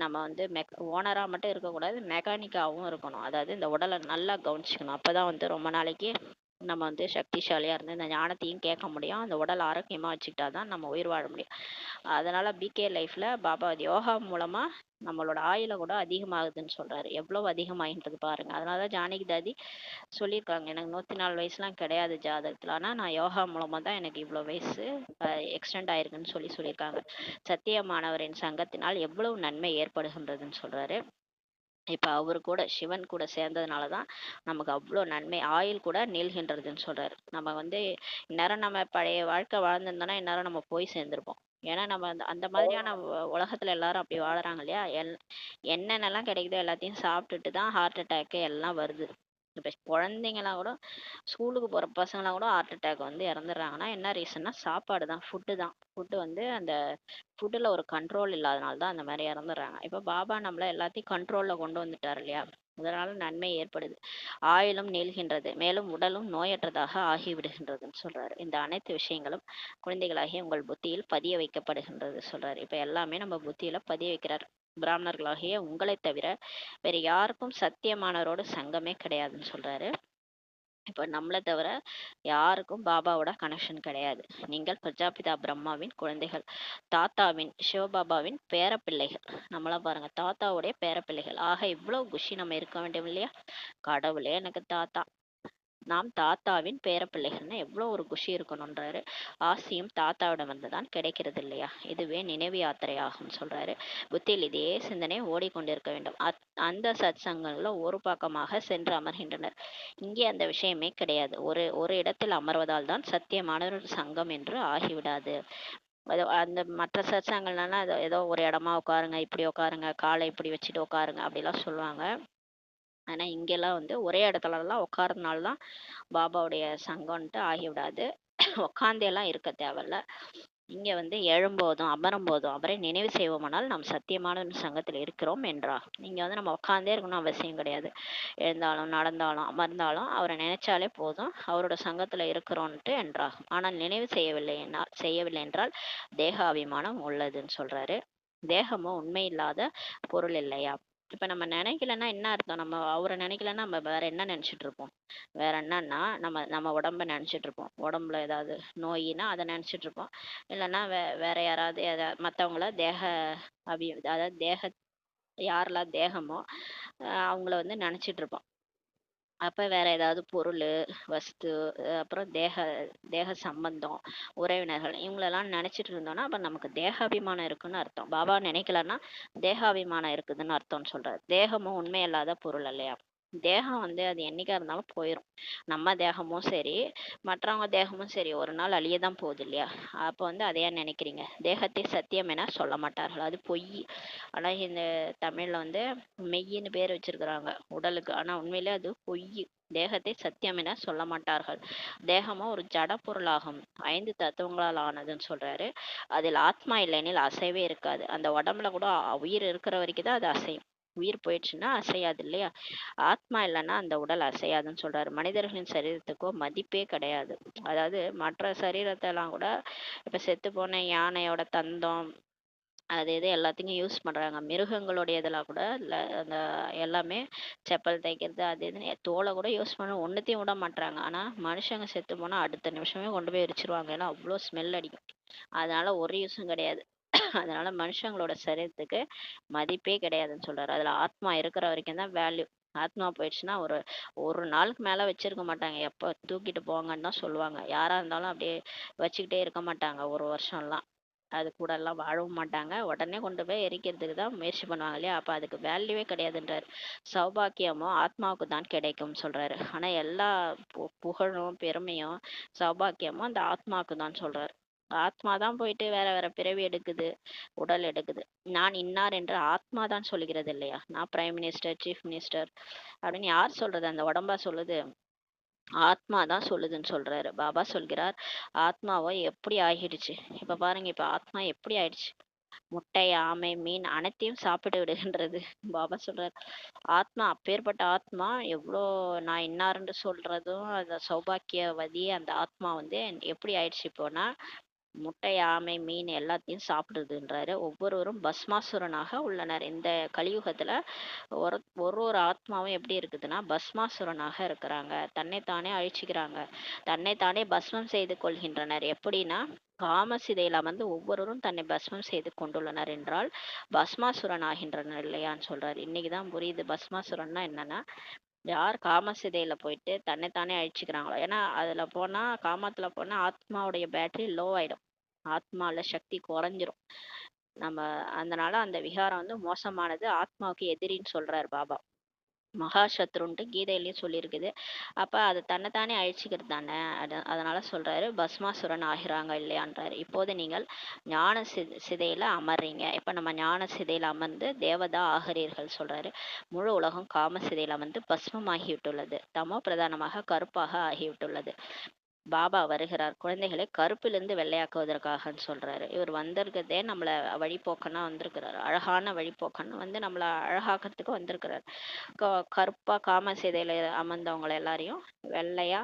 நம்ம வந்து ஓனரா மட்டும் இருக்கக்கூடாது, மெக்கானிக்காவும் இருக்கணும். அதாவது இந்த உடலை நல்லா கவனிச்சுக்கணும். அப்பதான் வந்து ரொம்ப நாளைக்கு நம்ம வந்து சக்திசாலியா இருந்து இந்த ஞானத்தையும் கேட்க முடியும். அந்த உடல் ஆரோக்கியமா வச்சுக்கிட்டாதான் நம்ம உயிர் வாழ முடியும். அதனால பிகே லைஃப்ல பாபா யோகா மூலமா நம்மளோட ஆயுள கூட அதிகமாகுதுன்னு சொல்றாரு. எவ்வளவு அதிகமாகின்றது பாருங்க. அதனாலதான் ஜானகி தாதி சொல்லியிருக்காங்க, எனக்கு 104 வயசுலாம் கிடையாது ஜாதகத்துல, ஆனா நான் யோகா மூலமா தான் எனக்கு இவ்வளவு வயசு எக்ஸ்டெண்ட் ஆயிருக்குன்னு சொல்லியிருக்காங்க. சத்தியமானவரின் சங்கத்தினால் எவ்வளவு நன்மை ஏற்படுகின்றதுன்னு சொல்றாரு. இப்ப அவரு கூட சிவன் கூட சேர்ந்ததுனாலதான் நமக்கு அவ்வளோ நன்மை, ஆயுள் கூட நீள்கின்றதுன்னு சொல்றாரு. நம்ம வந்து இந்நேரம் நம்ம பழைய வாழ்க்கை வாழ்ந்திருந்தோம்னா இந்நேரம் நம்ம போய் சேர்ந்திருப்போம். ஏன்னா நம்ம அந்த மாதிரியான உலகத்துல எல்லாரும் அப்படி வாழறாங்க இல்லையா? என்னென்னலாம் கிடைக்குதோ எல்லாத்தையும் சாப்பிட்டுட்டு தான் ஹார்ட் அட்டாக் எல்லாம் வருது. இப்ப குழந்தைங்கலாம் கூட, ஸ்கூலுக்கு போற பசங்கலாம் கூட ஹார்ட் அட்டாக் வந்து இறந்துடுறாங்கன்னா என்ன ரீசன்னா சாப்பாடு தான், ஃபுட்டு தான். ஃபுட்டு வந்து அந்த ஃபுட்டில் ஒரு கண்ட்ரோல் இல்லாதனால தான் அந்த மாதிரி இறந்துடுறாங்க. இப்போ பாபா நம்மள எல்லாத்தையும் கண்ட்ரோலில் கொண்டு வந்துட்டார் இல்லையா? அதனால நன்மை ஏற்படுது, ஆயுளும் நீள்கின்றது, மேலும் உடலும் நோயற்றதாக ஆகிவிடுகின்றதுன்னு சொல்றாரு. இந்த அனைத்து விஷயங்களும் குழந்தைகளாகிய உங்கள் புத்தியில் பதிய வைக்கப்படுகின்றது சொல்றாரு. இப்ப எல்லாமே நம்ம புத்தியில பதிய வைக்கிறார். பிராமணர்களாகிய உங்களை தவிர வேற யாருக்கும் சத்தியமானவரோட சங்கமே கிடையாதுன்னு சொல்றாரு. இப்ப நம்மளை தவிர யாருக்கும் பாபாவோட கனெக்ஷன் கிடையாது. நீங்கள் பிரஜாபிதா பிரம்மாவின் குழந்தைகள், தாத்தாவின் சிவபாபாவின் பேரப்பிள்ளைகள். நம்மளாம் பாருங்க, தாத்தாவுடைய பேரப்பிள்ளைகள். ஆக இவ்வளவு குஷி நம்ம இருக்க வேண்டும் இல்லையா? கடவுளே எனக்கு தாத்தா, நாம் தாத்தாவின் பேரப்பிள்ளைகள்னா எவ்வளோ ஒரு குஷி இருக்கணும்ன்றாரு. ஆசியும் தாத்தாவிடம் வந்துதான் கிடைக்கிறது இல்லையா? இதுவே நினைவு யாத்திரை ஆகும் சொல்றாரு. புத்தியில் இதே சிந்தனை ஓடிக்கொண்டிருக்க வேண்டும். அந்த சத் சங்கங்கள்ல ஒரு பக்கமாக சென்று அமர்கின்றனர். இங்கே அந்த விஷயமே கிடையாது. ஒரு ஒரு இடத்தில் அமர்வதால் தான் சத்தியமான ஒரு சங்கம் என்று ஆகிவிடாது. அந்த மற்ற சத்சங்கள்லாம் ஏதோ ஒரு இடமா உட்காருங்க, இப்படி உட்காருங்க, காலை இப்படி வச்சுட்டு உட்காருங்க அப்படிலாம் சொல்லுவாங்க. ஆனா இங்கெல்லாம் வந்து ஒரே இடத்துலலாம் உட்கார்றதுனால தான் பாபாவுடைய சங்கம்ன்ட்டு ஆகிவிடாது. உட்காந்தே எல்லாம் இருக்க தேவையில்ல. இங்க வந்து எழும்போதும் அமரும்போதும் அவரை நினைவு செய்வோமானால் நாம் சத்தியமான சங்கத்தில் இருக்கிறோம் என்றார். நீங்க வந்து நம்ம உட்காந்தே இருக்கணும் அவசியம் கிடையாது. எழுந்தாலும் நடந்தாலும் அமர்ந்தாலும் அவரை நினைச்சாலே போதும், அவரோட சங்கத்துல இருக்கிறோன்ட்டு என்றார். ஆனால் நினைவு செய்யவில்லை என்றால் தேக அபிமானம் உள்ளதுன்னு சொல்றாரு. தேகமும் உண்மை இல்லாத பொருள் இல்லையா? இப்ப நம்ம நினைக்கலன்னா என்ன அர்த்தம்? நம்ம அவரை நினைக்கலன்னா நம்ம வேற என்ன நினைச்சிட்டு இருப்போம்? வேற என்னன்னா நம்ம நம்ம உடம்ப நினைச்சிட்டு இருப்போம். உடம்புல ஏதாவது நோயினா அதை நினைச்சிட்டு இருப்போம். இல்லைன்னா வேற யாராவது மத்தவங்கள தேக அதாவது யாரெல்லாம் தேகமோ அவங்கள வந்து நினைச்சிட்டு இருப்போம். அப்ப வேற ஏதாவது பொருளு, வஸ்து, அப்புறம் தேக சம்பந்தம், உறவினர்கள் இவங்களெல்லாம் நினைச்சிட்டு இருந்தோம்னா அப்ப நமக்கு தேகாபிமானம் இருக்குன்னு அர்த்தம். பாபா நினைக்கலன்னா தேகாபிமானம் இருக்குதுன்னு அர்த்தம்னு சொல்றாரு. தேகமும் உண்மையல்லாத பொருள் இல்லையா? தேகம் வந்து அது என்னைக்கா இருந்தாலும் போயிடும். நம்ம தேகமும் சரி, மற்றவங்க தேகமும் சரி, ஒரு நாள் அழியதான் போகுது இல்லையா? அப்ப வந்து அதை ஏன் நினைக்கிறீங்க? தேகத்தை சத்தியம் என சொல்ல மாட்டார்கள், அது பொய். ஆனா இந்த தமிழ்ல வந்து மெய்யின்னு பேர் வச்சிருக்கிறாங்க உடலுக்கு, ஆனா உண்மையிலே அது பொய். தேகத்தை சத்தியம் என சொல்ல மாட்டார்கள். தேகமும் ஒரு ஜட பொருளாகும், 5 தத்துவங்களால் ஆனதுன்னு சொல்றாரு. அதில் ஆத்மா இல்லைனில் அசைவே இருக்காது. அந்த உடம்புல கூட உயிர் இருக்கிற வரைக்கும் தான் அது அசையும். உயிர் போயிடுச்சுன்னா அசையாது இல்லையா? ஆத்மா இல்லைன்னா அந்த உடல் அசையாதுன்னு சொல்றாரு. மனிதர்களின் சரீரத்துக்கோ மதிப்பே கிடையாது. அதாவது மற்ற சரீரத்தை எல்லாம் கூட இப்ப செத்து போன யானையோட தந்தம் அது இது எல்லாத்தையும் யூஸ் பண்றாங்க. மிருகங்களுடைய இதெல்லாம் கூட அந்த எல்லாமே செப்பல் தைக்கிறது அது இதுன்னு தோலை கூட யூஸ் பண்ண ஒண்ணுத்தையும் விட மாட்றாங்க. ஆனா மனுஷங்க செத்து போனா அடுத்த நிமிஷமே கொண்டு போய் எரிச்சிருவாங்க. ஏன்னா அவ்வளோ ஸ்மெல் அடிக்கும். அதனால ஒரு யூஸும் கிடையாது. அதனால மனுஷங்களோட சரீரத்துக்கு மதிப்பே கிடையாதுன்னு சொல்றாரு. அதுல ஆத்மா இருக்கிற வரைக்கும் தான் வேல்யூ. ஆத்மா போயிடுச்சுன்னா ஒரு ஒரு நாளுக்கு மேல வச்சிருக்க மாட்டாங்க. எப்ப தூக்கிட்டு போங்கன்னு தான் சொல்லுவாங்க. யாரா இருந்தாலும் அப்படியே வச்சுக்கிட்டே இருக்க மாட்டாங்க ஒரு வருஷம்லாம். அது கூட எல்லாம் வாழவும் மாட்டாங்க. உடனே கொண்டு போய் எரிக்கிறதுக்கு தான் முயற்சி பண்ணுவாங்க இல்லையா? அப்ப அதுக்கு வேல்யூவே கிடையாதுன்றாரு. சௌபாக்கியமும் ஆத்மாவுக்கு தான் கிடைக்கும்னு சொல்றாரு. ஆனா எல்லா புகழும் பெருமையும் சௌபாக்கியமும் அந்த ஆத்மாவுக்கு தான் சொல்றாரு. ஆத்மா தான் போயிட்டு வேற வேற பிறவி எடுக்குது, உடல் எடுக்குது. நான் இன்னார் என்று ஆத்மா தான் சொல்லுகிறது இல்லையா? நான் பிரைம் மினிஸ்டர், சீஃப் மினிஸ்டர் அப்படின்னு யார் சொல்றது? அந்த உடம்பா சொல்லுது? ஆத்மா தான் சொல்லுதுன்னு சொல்றாரு. பாபா சொல்கிறார், ஆத்மாவோ எப்படி ஆகிடுச்சு. இப்ப பாருங்க, இப்ப ஆத்மா எப்படி ஆயிடுச்சு. முட்டை, ஆமை, மீன் அனைத்தையும் சாப்பிட்டு விடுகின்றது. பாபா சொல்றாரு, ஆத்மா அப்பேற்பட்ட ஆத்மா எவ்வளோ நான் இன்னாருன்னு சொல்றதும் அந்த சௌபாக்கியவதி அந்த ஆத்மா வந்து எப்படி ஆயிடுச்சு இப்போனா, முட்டை, ஆமை, மீன் எல்லாத்தையும் சாப்பிடுதுன்றாரு. ஒவ்வொருவரும் பஸ்மாசுரனாக உள்ளனர். இந்த கலியுகத்துல ஒரு ஒரு ஒரு ஆத்மாவும் எப்படி இருக்குதுன்னா பஸ்மாசுரனாக இருக்கிறாங்க. தன்னைத்தானே அழிச்சுக்கிறாங்க. தன்னைத்தானே பஸ்மம் செய்து கொள்கின்றனர். எப்படின்னா காமசிதையில வந்து ஒவ்வொருவரும் தன்னை பஸ்மம் செய்து கொண்டுள்ளனர் என்றால் பஸ்மாசுரன் ஆகின்றனர் இல்லையான்னு சொல்றாரு. இன்னைக்குதான் புரியுது பஸ்மாசுரன்னா என்னன்னா, யார் காமசிதையில போயிட்டு தன்னைத்தானே அழிச்சுக்கிறாங்களோ. ஏன்னா அதுல போனா காமத்துல போனா ஆத்மாவுடைய பேட்டரி லோ ஆயிடும். ஆத்மால சக்தி குறைஞ்சிரும். நம்ம அதனால அந்த விகாரம் வந்து மோசமானது, ஆத்மாவுக்கு எதிரின்னு சொல்றாரு பாபா. மகா சத்ருன்ட்டு கீதையிலயும் சொல்லியிருக்குது. அப்ப அது தன்னைத்தானே அழிச்சுக்கிறது தானே. அதனால சொல்றாரு பஸ்மாசுரன் ஆகிறாங்க இல்லையான்றாரு. இப்போது நீங்கள் ஞான சிதையில அமர்றீங்க. இப்ப நம்ம ஞான சிதையில அமர்ந்து தேவதா ஆகிறீர்கள் சொல்றாரு. முழு உலகம் காம சிதையில அமர்ந்து பஸ்மமாகிவிட்டுள்ளது. தமோ பிரதானமாக கருப்பாக ஆகிவிட்டுள்ளது. பாபா வருகிறார் குழந்தைகளை கருப்பிலிருந்து வெள்ளையாக்குவதற்காகன்னு சொல்றாரு. இவர் வந்திருக்கிறதே நம்மள வழிபோக்கனா வந்திருக்கிறாரு. அழகான வழிபோக்கன்னு வந்து நம்மள அழகாக்கிறதுக்கு வந்திருக்கிறாரு. கருப்பா காம சிதையில அமர்ந்தவங்களை எல்லாரையும் வெள்ளையா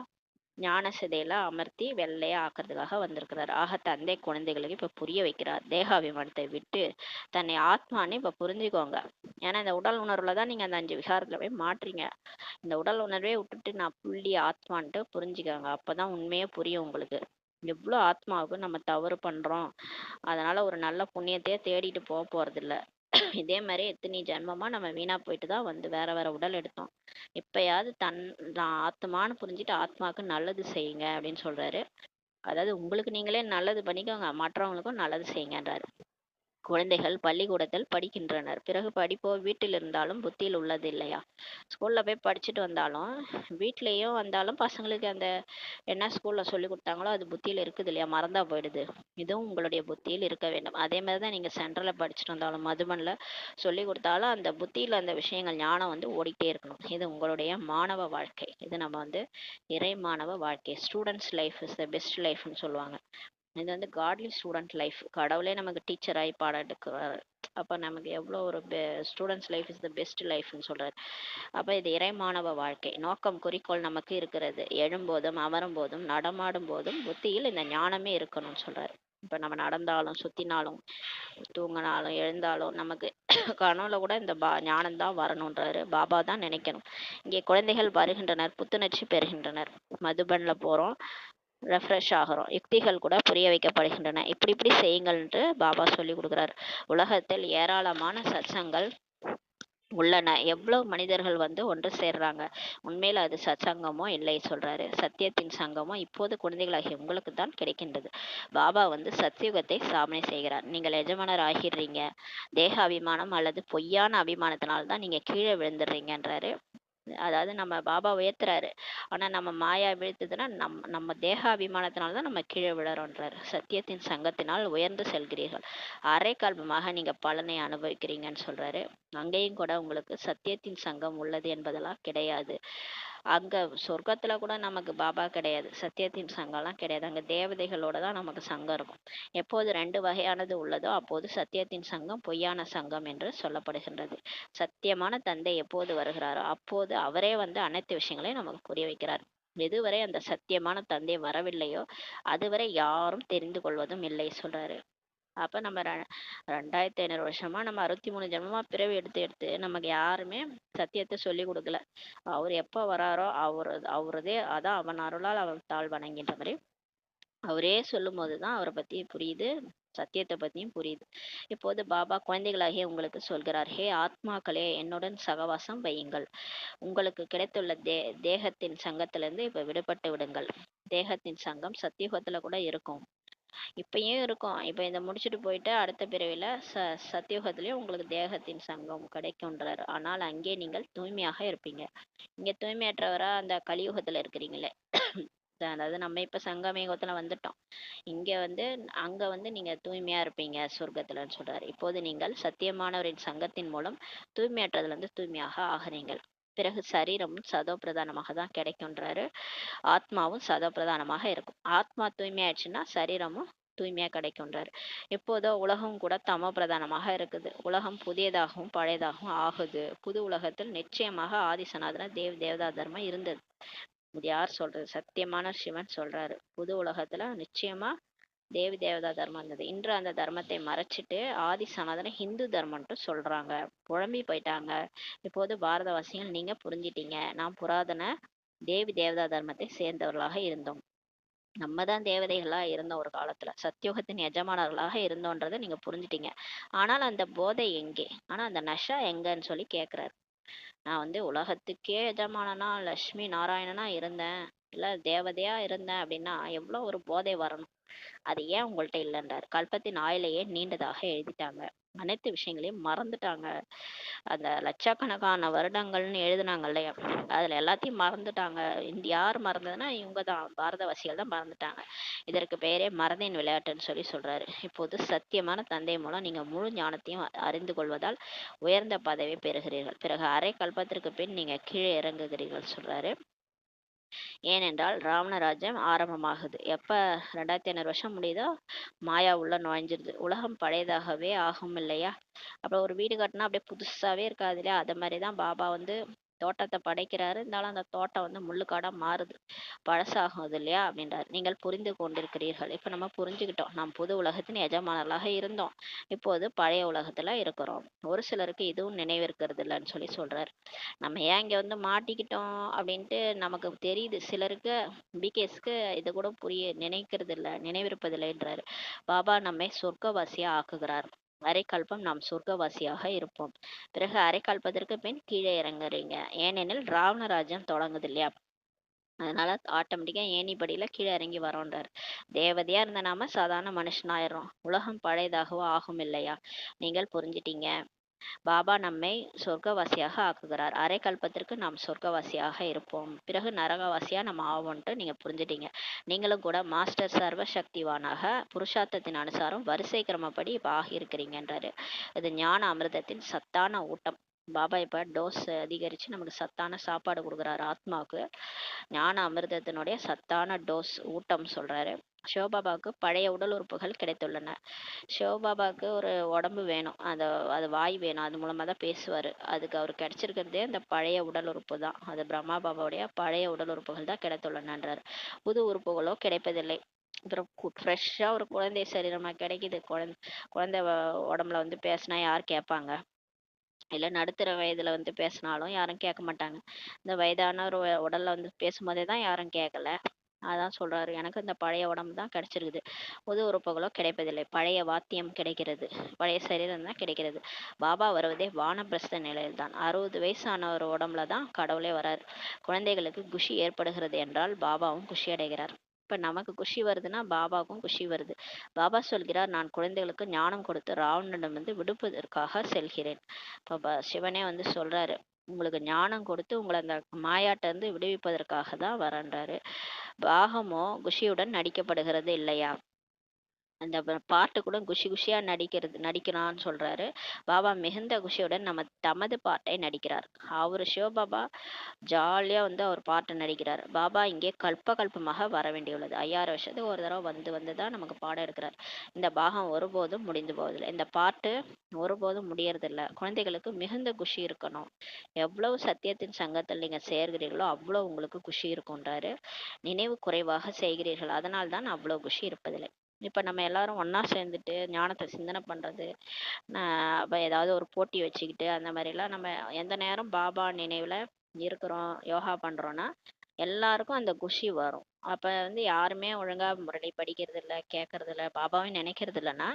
ஞான சிதையில அமர்த்தி வெள்ளையா ஆக்கிறதுக்காக வந்திருக்கிறார். ஆக தந்தை குழந்தைகளுக்கு இப்ப புரிய வைக்கிறார். தேகாபிமானத்தை விட்டு தன்னை ஆத்மான்னு இப்ப புரிஞ்சுக்கோங்க. ஏன்னா இந்த உடல் உணர்வுல தான் நீங்க அந்த 5 விகாரத்துல போய் மாற்றீங்க. இந்த உடல் உணர்வே விட்டுட்டு நான் புள்ளி ஆத்மான்ட்டு புரிஞ்சுக்கோங்க. அப்பதான் உண்மையே புரியும் உங்களுக்கு. எவ்வளவு ஆத்மாவுக்கு நம்ம தவறு பண்றோம். அதனால ஒரு நல்ல புண்ணியத்தையே தேடிட்டு போறது இல்ல. இதே மாதிரி எத்தனை ஜென்மமா நம்ம வீணா போயிட்டு தான் வந்து வேற வேற உடல் எடுத்தோம். இப்பயாவது நான் ஆத்மான்னு புரிஞ்சுட்டு ஆத்மாவுக்கு நல்லது செய்யுங்க அப்படின்னு சொல்றாரு. அதாவது உங்களுக்கு நீங்களே நல்லது பண்ணிக்கோங்க, மற்றவங்களுக்கும் நல்லது செய்யுங்கன்றாரு. குழந்தைகள் பள்ளிக்கூடத்தில் படிக்கின்றனர். பிறகு படிப்போ வீட்டில் இருந்தாலும் புத்தியில் உள்ளது இல்லையா? ஸ்கூல்ல போய் படிச்சுட்டு வந்தாலும் வீட்லயும் வந்தாலும் பசங்களுக்கு அந்த என்ன ஸ்கூல்ல சொல்லி கொடுத்தாங்களோ அது புத்தியில இருக்குது இல்லையா? மறந்தா போயிடுது. இதுவும் உங்களுடைய புத்தியில் இருக்க வேண்டும். அதே மாதிரிதான் நீங்க சென்ட்ரல்ல படிச்சுட்டு வந்தாலும் மதுபன்ல சொல்லி கொடுத்தாலும் அந்த புத்தியில அந்த விஷயங்கள் ஞானம் வந்து ஓடிட்டே இருக்கணும். இது உங்களுடைய மாணவ வாழ்க்கை. இது நம்ம வந்து இறை மாணவ வாழ்க்கை. Students life is the best லைஃப்னு சொல்லுவாங்க. இது வந்து காட்லி ஸ்டூடெண்ட் லைஃப். கடவுளே நமக்கு டீச்சர் ஆகி பாடம் எடுக்கிறாரு. அப்போ நமக்கு எவ்வளோ ஒரு students life is the best லைஃப்னு சொல்றாரு. அப்போ இது இறை மாணவ வாழ்க்கை. நோக்கம் குறிக்கோள் நமக்கு இருக்கிறது. எழும்போதும் அமரும் போதும் நடமாடும் போதும் புத்தியில் இந்த ஞானமே இருக்கணும்னு சொல்றாரு. இப்போ நம்ம நடந்தாலும் சுத்தினாலும் தூங்கினாலும் எழுந்தாலும் நமக்கு கனவுல கூட இந்த ஞானம் தான் வரணுன்றாரு. பாபா தான் நினைக்கணும். இங்கே குழந்தைகள் வருகின்றனர், புத்துணர்ச்சி பெறுகின்றனர். மதுபன்ல போறோம், ரெஃப்ரெஷ் ஆகிறோம். யுக்திகள் கூட புரிய வைக்கப்படுகின்றன. இப்படி இப்படி செய்யுங்கள்ன்ட்டு பாபா சொல்லி கொடுக்குறாரு. உலகத்தில் ஏராளமான சத்சங்கள் உள்ளன. எவ்வளவு மனிதர்கள் வந்து ஒன்று சேர்றாங்க. உண்மையில அது சத்சங்கமோ இல்லை சொல்றாரு. சத்தியத்தின் சங்கமோ இப்போது குழந்தைகளாகிய உங்களுக்கு தான் கிடைக்கின்றது. பாபா வந்து சத்தியுகத்தை சாதனை செய்கிறார். நீங்கள் எஜமானர் ஆகிடுறீங்க. தேக அபிமானம் அல்லது பொய்யான அபிமானத்தினால்தான் நீங்க கீழே விழுந்துடுறீங்கன்றாரு. அதாவது நம்ம பாபா உயர்த்துறாரு, ஆனா நம்ம மாயா வீழ்த்துதுன்னா நம்ம தேகாபிமானத்தினால்தான் நம்ம கீழே விழறோன்றாரு. சத்தியத்தின் சங்கத்தினால் உயர்ந்து செல்கிறீர்கள். அரை கல்பமாக நீங்க பலனை அனுபவிக்கிறீங்கன்னு சொல்றாரு. அங்கேயும் கூட உங்களுக்கு சத்தியத்தின் சங்கம் உள்ளது என்பதெல்லாம் கிடையாது. அங்க சொர்க்கத்துல கூட நமக்கு பாபா கிடையாது, சத்தியத்தின் சங்கம்லாம் கிடையாது. அங்க தேவதைகளோட தான் நமக்கு சங்கம் இருக்கும். எப்போது ரெண்டு வகையானது உள்ளதோ அப்போது சத்தியத்தின் சங்கம் பொய்யான சங்கம் என்று சொல்லப்படுகின்றது. சத்தியமான தந்தை எப்போது வருகிறாரோ அப்போது அவரே வந்து அனைத்து விஷயங்களையும் நமக்கு புரிய வைக்கிறார். எதுவரை அந்த சத்தியமான தந்தை வரவில்லையோ அதுவரை யாரும் தெரிந்து கொள்வதும் இல்லை சொல்றாரு. அப்ப நம்ம 2500 வருஷமா நம்ம 63 ஜென்மமா பிறவி எடுத்து எடுத்து நமக்கு யாருமே சத்தியத்தை சொல்லி கொடுக்கல. அவர் எப்ப வராரோ அவரதே அதான் அவன் அருளால் அவன் தாழ் வணங்கின்ற மாதிரி அவரே சொல்லும் போதுதான் அவரை பத்தி புரியுது, சத்தியத்தை பத்தியும் புரியுது. இப்போது பாபா குழந்தைகளாகிய உங்களுக்கு சொல்கிறார், ஹே ஆத்மாக்களே, என்னுடன் சகவாசம் வையுங்கள். உங்களுக்கு கிடைத்துள்ள தேகத்தின் சங்கத்திலிருந்து இப்ப விடுபட்டு விடுங்கள். தேகத்தின் சங்கம் சத்தியுகத்துல கூட இருக்கும், இப்பயும் இருக்கும். இப்ப இதை முடிச்சுட்டு போயிட்டு அடுத்த பிறவில சத்தியுகத்திலயும் உங்களுக்கு தேகத்தின் சங்கம் கிடைக்கும்ன்றாரு. ஆனால் அங்கே நீங்கள் தூய்மையாக இருப்பீங்க. இங்க தூய்மையற்றவரா அந்த கலியுகத்துல இருக்கிறீங்களே, அதாவது நம்ம இப்ப சங்கமயுகத்துல வந்துட்டோம். இங்க வந்து அங்க வந்து நீங்க தூய்மையா இருப்பீங்க சொர்க்கத்துலன்னு சொல்றாரு. இப்போது நீங்கள் சத்தியமானவரின் சங்கத்தின் மூலம் தூய்மையற்றதுல இருந்து தூய்மையாக ஆகிறீங்கள். பிறகு சரீரமும் சதோ பிரதானமாக தான் கிடைக்கும்ன்றாரு. ஆத்மாவும் சதோ பிரதானமாக இருக்கும். ஆத்மா தூய்மையாயிடுச்சுன்னா சரீரமும் தூய்மையா கிடைக்கும்ன்றாரு. இப்போதோ உலகம் கூட தமோ பிரதானமாக இருக்குது. உலகம் புதியதாகவும் பழையதாகவும் ஆகுது. புது உலகத்தில் நிச்சயமாக ஆதிசநாதன தேவதா தர்மம் இருந்தது. இது யார் சொல்றது? சத்தியமான சிவன் சொல்றாரு. புது உலகத்துல நிச்சயமா தேவி தேவதா தர்மம் இருந்தது. இன்று அந்த தர்மத்தை மறைச்சிட்டு ஆதி சனாதன ஹிந்து தர்மம்ட்டு சொல்றாங்க. குழம்பி போயிட்டாங்க. இப்போது பாரதவாசிகள் நீங்க புரிஞ்சிட்டீங்க. நாம் புராதன தேவி தேவதா தர்மத்தை சேர்ந்தவர்களாக இருந்தோம். நம்ம தான் தேவதைகளா இருந்தோம் ஒரு காலத்துல, சத்தியோகத்தின் எஜமானர்களாக இருந்தோன்றதை நீங்க புரிஞ்சிட்டீங்க. ஆனால் அந்த போதை எங்கே, ஆனா அந்த நஷா எங்கன்னு சொல்லி கேக்குறாரு. நான் வந்து உலகத்துக்கே எஜமானனா லட்சுமி நாராயணனா இருந்தேன், இல்ல தேவதையா இருந்தேன் அப்படின்னா எவ்வளவு ஒரு போதை வரணும். அது ஏன் உங்கள்ட்ட இல்லைன்றாரு. கல்பத்தின் ஆயிலையே நீண்டதாக எழுதிட்டாங்க. அனைத்து விஷயங்களையும் மறந்துட்டாங்க. அந்த லட்சக்கணக்கான வருடங்கள்னு எழுதுனாங்க இல்லையா, அதுல எல்லாத்தையும் மறந்துட்டாங்க. இந்த யார் மறந்ததுன்னா இவங்க தான், பாரதவாசிகள் தான் மறந்துட்டாங்க. இதற்கு பெயரே மறதியின் விளையாட்டுன்னு சொல்லி சொல்றாரு. இப்போது சத்தியமான தந்தை மூலம் நீங்க முழு ஞானத்தையும் அறிந்து கொள்வதால் உயர்ந்த பதவி பெறுகிறீர்கள். பிறகு அரை கல்பத்திற்கு பின் நீங்க கீழே இறங்குகிறீர்கள் சொல்றாரு. ஏனென்றால் ராவண ராஜ்யம் ஆரம்பமாகுது. எப்ப 2500 வருஷம் முடியுதோ மாயா உள்ள நுழைஞ்சிருது. உலகம் பழையதாகவே ஆகும் இல்லையா. அப்புறம் ஒரு வீடு கட்டினா அப்படியே புதுசாவே இருக்காது இல்லையா, அது மாதிரிதான் பாபா வந்து தோட்டத்தை படைக்கிறாரு. இருந்தாலும் அந்த தோட்டம் வந்து முள்ளுக்காடா மாறுது, பழசாகுது இல்லையா அப்படின்றாரு. நீங்கள் புரிந்து கொண்டிருக்கிறீர்கள். இப்ப நம்ம புரிஞ்சுக்கிட்டோம். நாம் புது உலகத்தின் எஜமானர்களாக இருந்தோம், இப்போது பழைய உலகத்துல இருக்கிறோம். ஒரு சிலருக்கு இதுவும் நினைவிருக்கிறது இல்லைன்னு சொல்லி சொல்றாரு. நம்ம ஏன் இங்க வந்து மாட்டிக்கிட்டோம் அப்படின்ட்டு நமக்கு தெரியுது. சிலருக்கு பிகேஸ்க்கு இது கூட நினைக்கிறது இல்லை, நினைவிருப்பதில்லைன்றாரு. பாபா நம்மை சொர்க்கவாசியா ஆக்குகிறார். அரைக்கல்பம் நாம் சொர்க்கவாசியாக இருப்போம். பிறகு அரைக்கல்பத்திற்கு பின் கீழே இறங்குறீங்க. ஏனெனில் ராவண ராஜ்யம் தொடங்குது இல்லையா, அதனால ஆட்டோமேட்டிக்கா ஏணிப்படியில கீழே இறங்கி வரோன்றாரு. தேவதையா இருந்த நாம சாதாரண மனுஷனாயிரும். உலகம் பழையதாகவோ ஆகும் இல்லையா. நீங்கள் புரிஞ்சிட்டீங்க. பாபா நம்மை சொர்க்கவாசியாக ஆக்குகிறார். அரை கல்பத்திற்கு நாம் சொர்க்கவாசியாக இருப்போம். பிறகு நரகவாசியா நம்ம ஆவோன்ட்டு நீங்க புரிஞ்சுட்டீங்க. நீங்களும் கூட மாஸ்டர் சர்வ சக்திவானாக புருஷார்த்தத்தின் அனுசாரம் வரிசை கிரமப்படி இப்ப ஆகியிருக்கிறீங்கன்றாரு. இது ஞான அமிர்தத்தின் சத்தான ஊட்டம். பாபா இப்ப டோஸ் அதிகரிச்சு நமக்கு சத்தான சாப்பாடு கொடுக்குறாரு ஆத்மாவுக்கு. ஞான அமிர்தத்தினுடைய சத்தான டோஸ் ஊட்டம் சொல்றாரு. சிவபாபாவுக்கு பழைய உடல் உறுப்புகள் கிடைத்துள்ளன. சிவபாபாவுக்கு ஒரு உடம்பு வேணும், அது வாய் வேணும், அது மூலமாக தான் பேசுவார். அதுக்கு அவர் கிடைச்சிருக்கிறதே அந்த பழைய உடல் உறுப்பு தான். அது பிரம்மா பாபாவுடைய பழைய உடல் உறுப்புகள் தான் கிடைத்துள்ளனன்றார். புது உறுப்புகளோ கிடைப்பதில்லை. அப்புறம் ஃப்ரெஷ்ஷாக ஒரு குழந்தை சரீரமாக கிடைக்குது. குழந்தை உடம்புல வந்து பேசினா யார் கேட்பாங்க? இல்லை நடுத்தர வயதுல வந்து பேசினாலும் யாரும் கேட்க மாட்டாங்க. இந்த வயதான ஒரு உடல்ல வந்து பேசும்போதே தான் யாரும் கேட்கல. அதான் சொல்றாரு, எனக்கு இந்த பழைய உடம்பு தான் கிடைச்சிருக்குது, புது உறுப்புகளோ கிடைப்பதில்லை. பழைய வாத்தியம் கிடைக்கிறது, பழைய சரீரம் தான் கிடைக்கிறது. பாபா வருவதே வானப்பிரஸ்த நிலையில் தான். 60 வயசான ஒரு உடம்புல தான் கடவுளே வராரு. குழந்தைகளுக்கு குஷி ஏற்படுகிறது என்றால் பாபாவும் குஷி அடைகிறார். இப்ப நமக்கு குஷி வருதுன்னா பாபாவுக்கும் குஷி வருது. பாபா சொல்கிறார், நான் குழந்தைகளுக்கு ஞானம் கொடுத்து ராவணனிடமிருந்து விடுப்பதற்காக செல்கிறேன். இப்ப சிவனே வந்து சொல்றாரு, உங்களுக்கு ஞானம் கொடுத்து உங்களை அந்த மாயாட்ட இருந்து விடுவிப்பதற்காக தான் வரன்றாரு. பாகமோ குஷியுடன் நடிக்கப்படுகிறது இல்லையா? அந்த பாட்டு கூட குஷி குஷியா நடிக்கிறான்னு சொல்றாரு. பாபா மிகுந்த குஷியுடன் தமது பாட்டை நடிக்கிறார். அவரு சிவபாபா ஜாலியா வந்து அவர் பாட்டு நடிக்கிறார். பாபா இங்கே கல்பமாக வர வேண்டியுள்ளது. 5000 வருஷத்துக்கு ஒரு தடவை வந்து தான் நமக்கு பாடம் எடுக்கிறார். இந்த பாகம் ஒருபோதும் முடிந்து போவதில்லை. இந்த பாட்டு ஒருபோதும் முடியறதில்ல. குழந்தைகளுக்கு மிகுந்த குஷி இருக்கணும். எவ்வளவு சத்தியத்தின் சங்கத்தில் நீங்க சேர்கிறீர்களோ அவ்வளவு உங்களுக்கு குஷி இருக்கும்ன்றாரு. நினைவு குறைவாக செய்கிறீர்கள், அதனால் தான் அவ்வளவு குஷி இருப்பதில்லை. இப்ப நம்ம எல்லாரும் ஒண்ணா சேர்ந்துட்டு ஞானத்தை சிந்தனை பண்றது, அப்ப ஏதாவது ஒரு போட்டி வச்சுக்கிட்டு அந்த மாதிரி எல்லாம் நம்ம எந்த நேரம் பாபா நினைவுல இருக்கிறோம், யோகா பண்றோம்னா எல்லாருக்கும் அந்த குஷி வரும். அப்ப வந்து யாருமே ஒழுங்கா முரளி படிக்கிறது இல்ல, கேட்கறது இல்ல, பாபாவே நினைக்கிறது இல்லைன்னா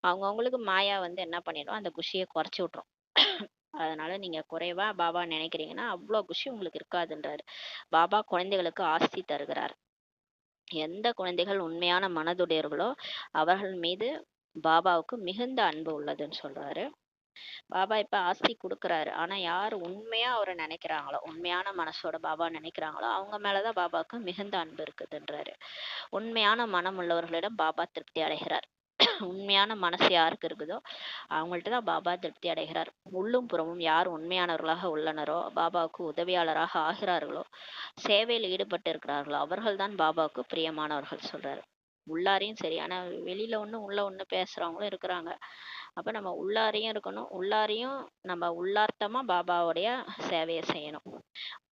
அவங்கவுங்களுக்கு மாயா வந்து என்ன பண்ணிடும், அந்த குஷியை குறைச்சி விட்டுரும். அதனால நீங்க குறைவா பாபா நினைக்கிறீங்கன்னா அவ்வளவு குஷி உங்களுக்கு இருக்காதுன்றாரு. பாபா குழந்தைகளுக்கு ஆஸ்தி தருகிறார். எந்த குழந்தைகள் உண்மையான மனதுடையவர்களோ அவர்கள் மீது பாபாவுக்கு மிகுந்த அன்பு உள்ளதுன்னு சொல்றாரு. பாபா இப்ப ஆஸ்தி கொடுக்குறாரு, ஆனா யார் உண்மையா அவரை நினைக்கிறாங்களோ, உண்மையான மனசோட பாபா நினைக்கிறாங்களோ அவங்க மேலதான் பாபாவுக்கு மிகுந்த அன்பு இருக்குதுன்றாரு. உண்மையான மனம் உள்ளவர்களிடம் பாபா திருப்தி அடைகிறார். உண்மையான மனசு யாருக்கு இருக்குதோ அவங்கள்ட்ட தான் பாபா திருப்தி அடைகிறார். உள்ளும் புறமும் யார் உண்மையானவர்களாக உள்ளனரோ, பாபாவுக்கு உதவியாளராக ஆகிறார்களோ, சேவையில் ஈடுபட்டு இருக்கிறார்களோ அவர்கள் தான் பாபாவுக்கு பிரியமானவர்கள் சொல்றாரு. உள்ளாரையும் சரி, ஆனா வெளியில ஒண்ணு உள்ள ஒண்ணு பேசுறவங்களும் இருக்கிறாங்க. அப்ப நம்ம உள்ளாரையும் இருக்கணும், உள்ளாரையும் நம்ம உள்ளார்த்தமா பாபாவுடைய சேவையை செய்யணும்.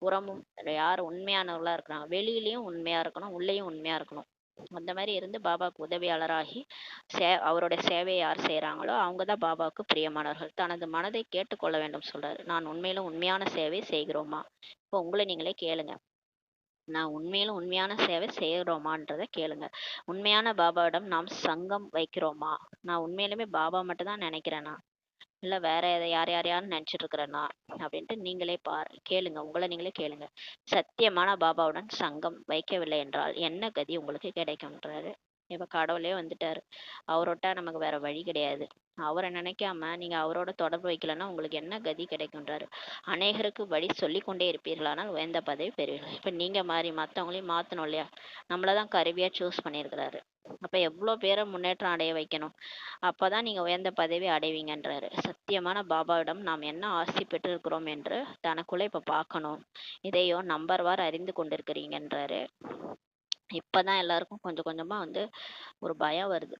புறமும் யார் உண்மையானவர்களா இருக்கிறாங்க, வெளியிலயும் உண்மையா இருக்கணும், உள்ளேயும் உண்மையா இருக்கணும். அந்த மாதிரி இருந்து பாபாவுக்கு உதவியாளராகி அவருடைய சேவையை யார் செய்யறாங்களோ அவங்கதான் பாபாவுக்கு பிரியமானவர்கள். தனது மனதை கேட்டுக்கொள்ள வேண்டும் சொல்றாரு. நான் உண்மையிலும் உண்மையான சேவை செய்கிறோமா? இப்போ உங்களை நீங்களே கேளுங்க, நான் உண்மையிலும் உண்மையான சேவை செய்யறோமான்றத கேளுங்க. உண்மையான பாபாவிடம் நாம் சங்கம் வைக்கிறோமா? நான் உண்மையிலுமே பாபா மட்டும் தான் நினைக்கிறேனா, இல்ல வேற யாரையான்னு நினைச்சிட்டு இருக்கிறேனா அப்படின்ட்டு நீங்களே கேளுங்க, உங்களை நீங்களே கேளுங்க. சத்தியமான பாபாவுடன் சங்கம் வைக்கவில்லை என்றால் என்ன கதி உங்களுக்கு கிடைக்கும்ன்றாரு. இப்ப கடவுளே வந்துட்டாரு, அவரோட்ட நமக்கு வேற வழி கிடையாது. அவரை நினைக்காம நீங்க அவரோட தொடர்பு வைக்கலன்னா உங்களுக்கு என்ன கதி கிடைக்கும்ன்றாரு. அநேகருக்கு வழி சொல்லி கொண்டே இருப்பீர்களானால் உயர்ந்த பதவி பெறுவீர்கள். இப்ப நீங்க மாறி மத்தவங்களையும் மாத்தணும் இல்லையா? நம்மளதான் கருவியா சூஸ் பண்ணியிருக்கிறாரு. அப்ப எவ்வளவு பேரை முன்னேற்றம் அடைய வைக்கணும், அப்பதான் நீங்க உயர்ந்த பதவி அடைவீங்கன்றாரு. சத்தியமான பாபாவிடம் நாம் என்ன ஆசி பெற்றிருக்கிறோம் என்று தனக்குள்ள இப்ப பார்க்கணும். இதையோ நம்பர்வார் அறிந்து கொண்டிருக்கிறீங்கன்றாரு. இப்பதான் எல்லாருக்கும் கொஞ்சம் கொஞ்சமா வந்து ஒரு பயம் வருது.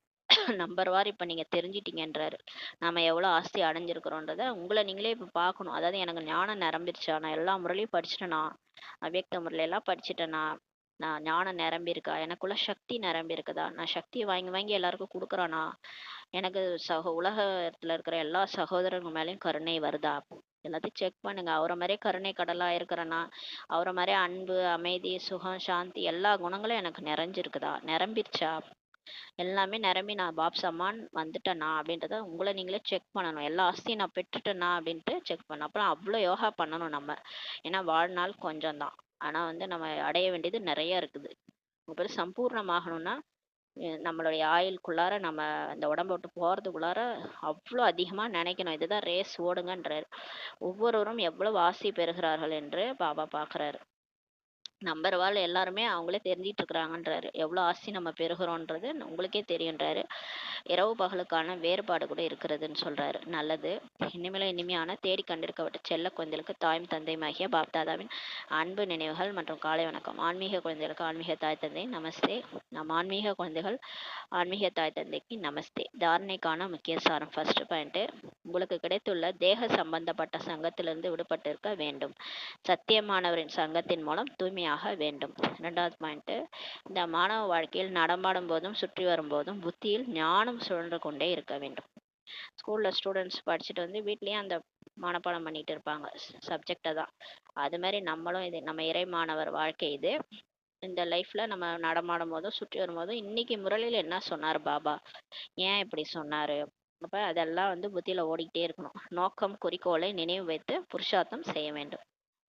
நம்பர் வார் இப்ப நீங்க தெரிஞ்சிட்டீங்கன்றாரு. நாம எவ்வளவு ஆஸ்தி அடைஞ்சிருக்கிறோன்றத உங்களை நீங்களே இப்ப பார்க்கணும். அதாவது எனக்கு ஞானம் நிரம்பிருச்சா, நான் எல்லா முறையிலையும் படிச்சுட்டேனா, அவ்யக்த முறையில எல்லாம் படிச்சுட்டேனா, நான் ஞானம் நிரம்பி இருக்கா, எனக்குள்ள சக்தி நிரம்பி இருக்குதா, நான் சக்தியை வாங்கி வாங்கி எல்லாருக்கும் கொடுக்குறானா, எனக்கு உலகத்துல இருக்கிற எல்லா சகோதரர்கள் மேலயும் கருணை வருதா, எல்லாத்தையும் செக் பண்ணுங்க. அவரை மாதிரியே கருணை கடலா இருக்கிறேன்னா, அவரை மாதிரியே அன்பு, அமைதி, சுகம், சாந்தி எல்லா குணங்களும் எனக்கு நிறைஞ்சிருக்குதா, நிரம்பிருச்சா, எல்லாமே நிரம்பி நான் பாப் சமான் வந்துட்டேனா அப்படின்றத உங்களை நீங்களே செக் பண்ணணும். எல்லா ஆஸ்தியும் நான் பெற்றுட்டேனா அப்படின்ட்டு செக் பண்ணணும். அப்புறம் அவ்வளோ யோகா பண்ணணும் நம்ம. ஏன்னா வாழ்நாள் கொஞ்சம் தான், ஆனா வந்து நம்ம அடைய வேண்டியது நிறைய இருக்குது. அப்புறம் சம்பூர்ணமாகணும்னா நம்மளுடைய ஆயுளுக்குள்ளார நம்ம அந்த உடம்ப விட்டு போறதுக்குள்ளார அவ்வளோ அதிகமா நினைக்கணும். இதுதான் ரேஸ், ஓடுங்கன்றாரு. ஒவ்வொருவரும் எவ்வளவு ஆசி பெறுகிறார்கள் என்று பாபா பாக்குறாரு. நம்பர் வால் எல்லாருமே அவங்களே தெரிஞ்சிட்டு இருக்கிறாங்கன்றாரு. எவ்வளோ ஆஸ்தி நம்ம பெறுகிறோன்றது உங்களுக்கே தெரியுன்றாரு. இரவு பகலுக்கான வேறுபாடு கூட இருக்கிறதுன்னு சொல்றாரு. நல்லது. இனிமேல இனிமையான தேடி கண்டிருக்கப்பட்ட செல்ல குழந்தைகளுக்கு தாயும் தந்தையுமாகிய பாப்தாதாவின் அன்பு நினைவுகள் மற்றும் காலை வணக்கம். ஆன்மீக குழந்தைகளுக்கு ஆன்மீக தாய் தந்தை நமஸ்தே. நம் ஆன்மீக குழந்தைகள் ஆன்மீக தாய் தந்தைக்கு நமஸ்தே. தாரணைக்கான முக்கிய சாரம். ஃபர்ஸ்ட் பாயிண்ட், உங்களுக்கு கிடைத்துள்ள தேக சம்பந்தப்பட்ட சங்கத்திலிருந்து விடுபட்டு இருக்க வேண்டும். சத்தியமானவரின் சங்கத்தின் மூலம் தூய்மையாக வேண்டும். இரண்டாவது பாயிண்ட், இந்த மாணவ வாழ்க்கையில் நடமாடும் போதும் சுற்றி வரும்போதும் புத்தியில் ஞானம் சுழன்று கொண்டே இருக்க வேண்டும். ஸ்கூல்ல ஸ்டூடெண்ட்ஸ் படிச்சுட்டு வந்து வீட்லயும் அந்த மனப்பாடம் பண்ணிட்டு இருப்பாங்க சப்ஜெக்டை தான். அது மாதிரி நம்மளும் இது நம்ம இறை மாணவர் வாழ்க்கை இது. இந்த லைஃப்ல நம்ம நடமாடும் போதும் சுற்றி வரும்போதும் இன்னைக்கு முரளியில் என்ன சொன்னார் பாபா, ஏன் இப்படி சொன்னாரு, அப்ப அதெல்லாம் வந்து புத்தியில ஓடிக்கிட்டே இருக்கணும். நோக்கம் குறிக்கோளை நினைவு வைத்து புருஷார்த்தம் செய்ய வேண்டும்.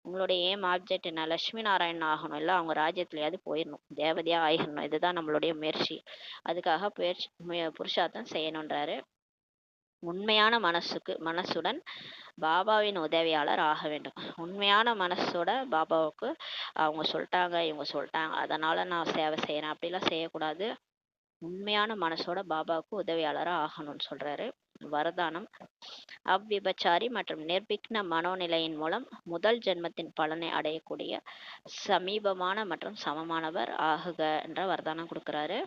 உங்களுடைய ஏம் ஆப்ஜெக்ட் என்ன, லட்சுமி நாராயணன் ஆகணும், இல்லை அவங்க ராஜ்யத்துலயாவது போயிடணும், தேவதையா ஆயிடணும். இதுதான் நம்மளுடைய முயற்சி. அதுக்காக புருஷார்த்தம் செய்யணுன்றாரு. உண்மையான மனசுடன் பாபாவின் உதவியாளர் ஆக வேண்டும். உண்மையான மனசோட பாபாவுக்கு அவங்க சொல்லிட்டாங்க இவங்க சொல்லிட்டாங்க அதனால நான் சேவை செய்யறேன் அப்படிலாம் செய்யக்கூடாது. உண்மையான மனசோட பாபாவுக்கு உதவியாளராக ஆகணும்னு சொல்றாரு. வரதானம், அவ்விபச்சாரி மற்றும் நிர்விக்ன மனோநிலையின் மூலம் முதல் ஜென்மத்தின் பலனை அடையக்கூடிய சமீபமான மற்றும் சமமானவர் ஆகுக என்ற வரதானம் கொடுக்கிறாரு.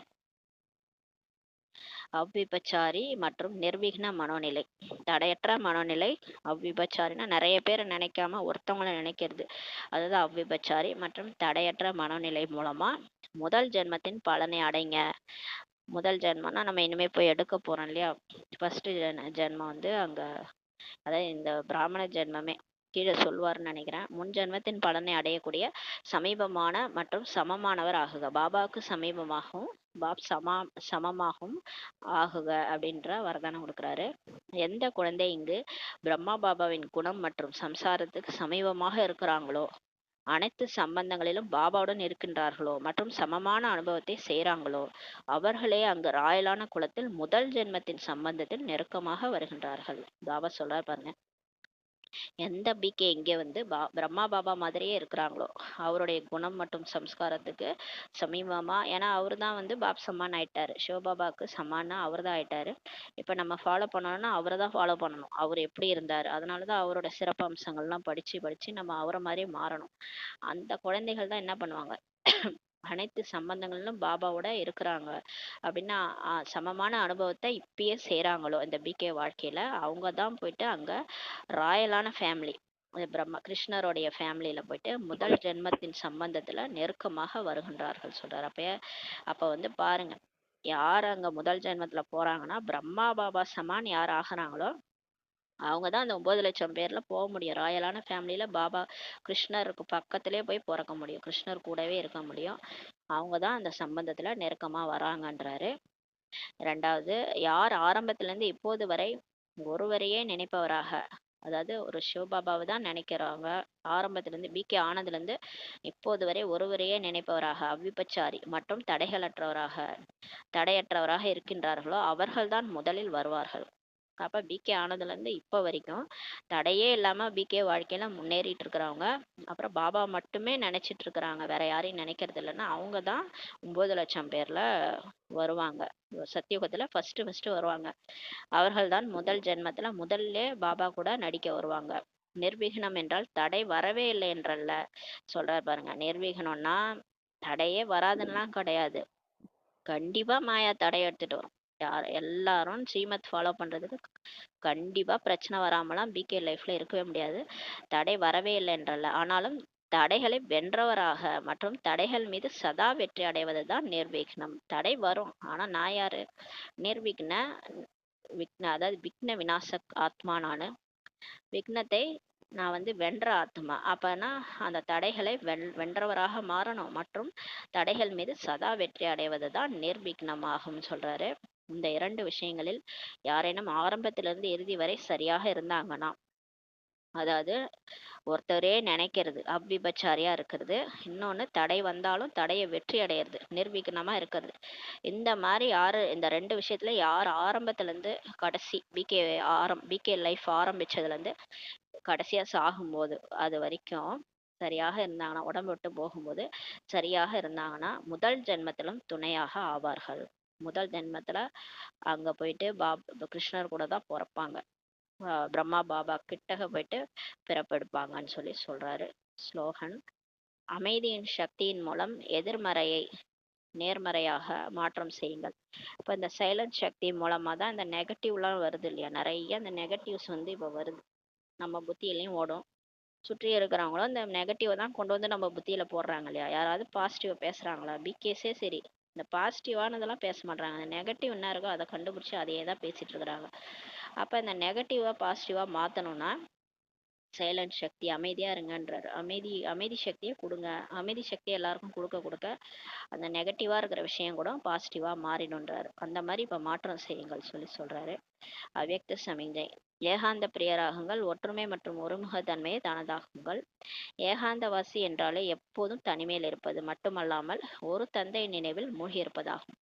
அவ்விபச்சாரி மற்றும் நிர்விக்ன மனோநிலை, தடையற்ற மனோநிலை. அவ்விபச்சாரினா நிறைய பேரை நினைக்காம ஒருத்தவங்களை நினைக்கிறது, அதாவது அவ்விபச்சாரி மற்றும் தடையற்ற மனோநிலை மூலமா முதல் ஜென்மத்தின் பலனை அடைங்க. முதல் ஜென்மம்னா நம்ம இனிமே போய் எடுக்க போறோம் இல்லையா, ஃபர்ஸ்ட் ஜென்மம் வந்து அங்க, அதாவது இந்த பிராமண ஜென்மமே கீழே சொல்வார்னு நினைக்கிறேன். முன் ஜென்மத்தின் பலனை அடையக்கூடிய சமீபமான மற்றும் சமமானவர் ஆகுக. பாபாவுக்கு சமீபமாகவும் சமமாகவும் ஆகுக அப்படின்ற வரதானம் கொடுக்குறாரு. எந்த குழந்தை இங்கு பிரம்மா பாபாவின் குணம் மற்றும் சம்சாரத்துக்கு சமீபமாக இருக்கிறாங்களோ, அனைத்து சம்பந்தங்களிலும் பாபாவுடன் இருக்கின்றார்களோ மற்றும் சமமான அனுபவத்தை செய்கிறாங்களோ, அவர்களே அங்கு ராயலான குலத்தில் முதல் ஜென்மத்தின் சம்பந்தத்தில் நெருக்கமாக வருகின்றார்கள். பாபா சொல்றார் பாருங்க, எந்த பிகே இங்கே வந்து பிரம்மா பாபா மாதிரியே இருக்கிறாங்களோ, அவருடைய குணம் மற்றும் சம்ஸ்காரத்துக்கு சமீபமா, ஏன்னா அவரு தான் வந்து பாப் சமான் ஆயிட்டாரு, சிவபாபாவுக்கு சமானா அவர் தான் ஆயிட்டாரு. இப்ப நம்ம ஃபாலோ பண்ணணும்னா அவரை தான் ஃபாலோ பண்ணணும். அவர் எப்படி இருந்தாரு, அதனாலதான் அவரோட சிறப்பு அம்சங்கள்லாம் படிச்சு படிச்சு நம்ம அவரை மாதிரியே மாறணும். அந்த குழந்தைகள் தான் என்ன பண்ணுவாங்க, அனைத்து சம்பந்தங்களிலும் பாபாவோட இருக்கிறாங்க அப்படின்னா சமமான அனுபவத்தை இப்பயே செய்கிறாங்களோ இந்த பிகே வாழ்க்கையில, அவங்க தான் போயிட்டு அங்க ராயலான ஃபேமிலி, பிரம்மா கிருஷ்ணருடைய ஃபேமிலியில போயிட்டு முதல் ஜென்மத்தின் சம்பந்தத்துல நெருக்கமாக வருகின்றார்கள் சொல்றாரு. அப்ப வந்து பாருங்க, யார் அங்க முதல் ஜென்மத்துல போறாங்கன்னா பிரம்மா பாபா சமான் யார் ஆகுறாங்களோ அவங்க தான் அந்த 9,00,000 பேர்ல போக முடியும். ராயலான ஃபேமிலியில பாபா கிருஷ்ணருக்கு பக்கத்திலே போய் பிறக்க முடியும், கிருஷ்ணர் கூடவே இருக்க முடியும். அவங்க தான் அந்த சம்பந்தத்துல நெருக்கமா வராங்கன்றாரு. ரெண்டாவது, யார் ஆரம்பத்துல இருந்து இப்போது வரை ஒருவரையே நினைப்பவராக, அதாவது ஒரு சிவபாபாவை தான் நினைக்கிறாங்க, ஆரம்பத்துல இருந்து பிகே ஆனதுல இருந்து இப்போது வரை ஒருவரையே நினைப்பவராக, அவ்விபச்சாரி மற்றும் தடையற்றவராக இருக்கின்றார்களோ அவர்கள்தான் முதலில் வருவார்கள். அப்ப பிகே ஆனதுல இருந்து இப்ப வரைக்கும் தடையே இல்லாம பிகே வாழ்க்கையில முன்னேறிட்டு இருக்கிறவங்க, அப்புறம் பாபா மட்டுமே நினைச்சிட்டு இருக்கிறாங்க, வேற யாரையும் நினைக்கிறது இல்லைன்னா அவங்க தான் 9,00,000 பேர்ல வருவாங்க. சத்தியுகத்துல ஃபர்ஸ்ட் வருவாங்க. அவர்கள் தான் முதல் ஜென்மத்துல முதல்ல பாபா கூட நடிக்க வருவாங்க. நிர்விঘ்னம் என்றால் தடை வரவே இல்லை என்றல்ல சொல்றாரு பாருங்க. நிர்விঘ்னம்னா தடையே வராதுன்னெலாம் கிடையாது, கண்டிப்பா மாயா தடை எடுத்துட்டு வரும். எல்லாரும் ஸ்ரீமத் ஃபாலோ பண்றதுக்கு கண்டிப்பா பிரச்சனை வராமலாம் பிகே லைஃப்ல இருக்கவே முடியாது. தடை வரவே இல்லை என்றல்ல, ஆனாலும் தடைகளை வென்றவராக மற்றும் தடைகள் மீது சதா வெற்றி அடைவதுதான் நிர்விக்னம். தடை வரும், ஆனா நான் யாரு, நிர்விக்ன அதாவது விக்ன விநாசக் ஆத்மா நானு, விக்னத்தை நான் வந்து வென்ற ஆத்மா. அப்பனா அந்த தடைகளை வென்றவராக மாறணும் மற்றும் தடைகள் மீது சதா வெற்றி அடைவதுதான் நிர்விக்னமாகும் சொல்றாரு. இந்த 2 விஷயங்களில் யாரேனும் ஆரம்பத்திலிருந்து இறுதி வரை சரியாக இருந்தாங்கன்னா, அதாவது ஒருத்தரே நினைக்கிறது அவ்விபச்சாரியா இருக்கிறது, இன்னொன்னு தடை வந்தாலும் தடையை வெற்றி அடையிறது நிர்விக்னமா இருக்கிறது, இந்த மாதிரி யாரு இந்த 2 விஷயத்துல யார் ஆரம்பத்துல இருந்து கடைசி பிகே லைஃப் ஆரம்பிச்சதுல இருந்து கடைசியா சாகும்போது அது வரைக்கும் சரியாக இருந்தாங்கன்னா, உடம்பு விட்டு போகும்போது சரியாக இருந்தாங்கன்னா முதல் ஜென்மத்திலும் துணையாக ஆவார்கள். முதல் ஜென்மத்துல அங்க போயிட்டு கிருஷ்ணர் கூட தான் பிறப்பாங்க. பிரம்மா பாபா கிட்டக போயிட்டு பிறப்பெடுப்பாங்கன்னு சொல்லி சொல்றாரு. ஸ்லோகன்: அமைதியின் சக்தியின் மூலம் எதிர்மறையை நேர்மறையாக மாற்றம் செய்யுங்கள். இப்போ இந்த சைலண்ட் சக்தி மூலமா தான் இந்த நெகட்டிவ்லாம் வருது இல்லையா, நிறைய இந்த நெகட்டிவ்ஸ் வந்து இப்போ வருது, நம்ம புத்தியிலையும் ஓடும். சுற்றி இருக்கிறவங்களும் இந்த நெகட்டிவை தான் கொண்டு வந்து நம்ம புத்தியில போடுறாங்க இல்லையா. யாராவது பாசிட்டிவ் பேசுறாங்களா, பிகேஸே சரி, இந்த பாசிட்டிவானதெல்லாம் பேச மாட்டாங்க. அந்த நெகட்டிவ் என்ன இருக்கோ அதை கண்டுபிடிச்சி அதையே தான் பேசிட்டு இருக்கிறாங்க. அப்போ இந்த நெகட்டிவா பாசிட்டிவா மாற்றணும்னா சைலண்ட் சக்தி, அமைதியா இருங்கன்றாரு. அமைதி சக்தியை கொடுங்க. அமைதி சக்தி எல்லாருக்கும் கொடுக்க கொடுக்க அந்த நெகட்டிவா இருக்கிற விஷயம் கூட பாசிட்டிவா மாறிடுன்றாரு. அந்த மாதிரி இப்ப மாற்றம் செய்யுங்கள் சொல்லி சொல்றாரு. அவ்யக்த சமிஞ்சை: ஏகாந்த பிரியராகுங்கள், ஒற்றுமை மற்றும் ஒருமுகத்தன்மையை தனதாகுங்கள். ஏகாந்தவாசி என்றாலே எப்போதும் தனிமையில் இருப்பது மட்டுமல்லாமல் ஒரு தந்தை நினைவில் மூழ்கி இருப்பதாகும்.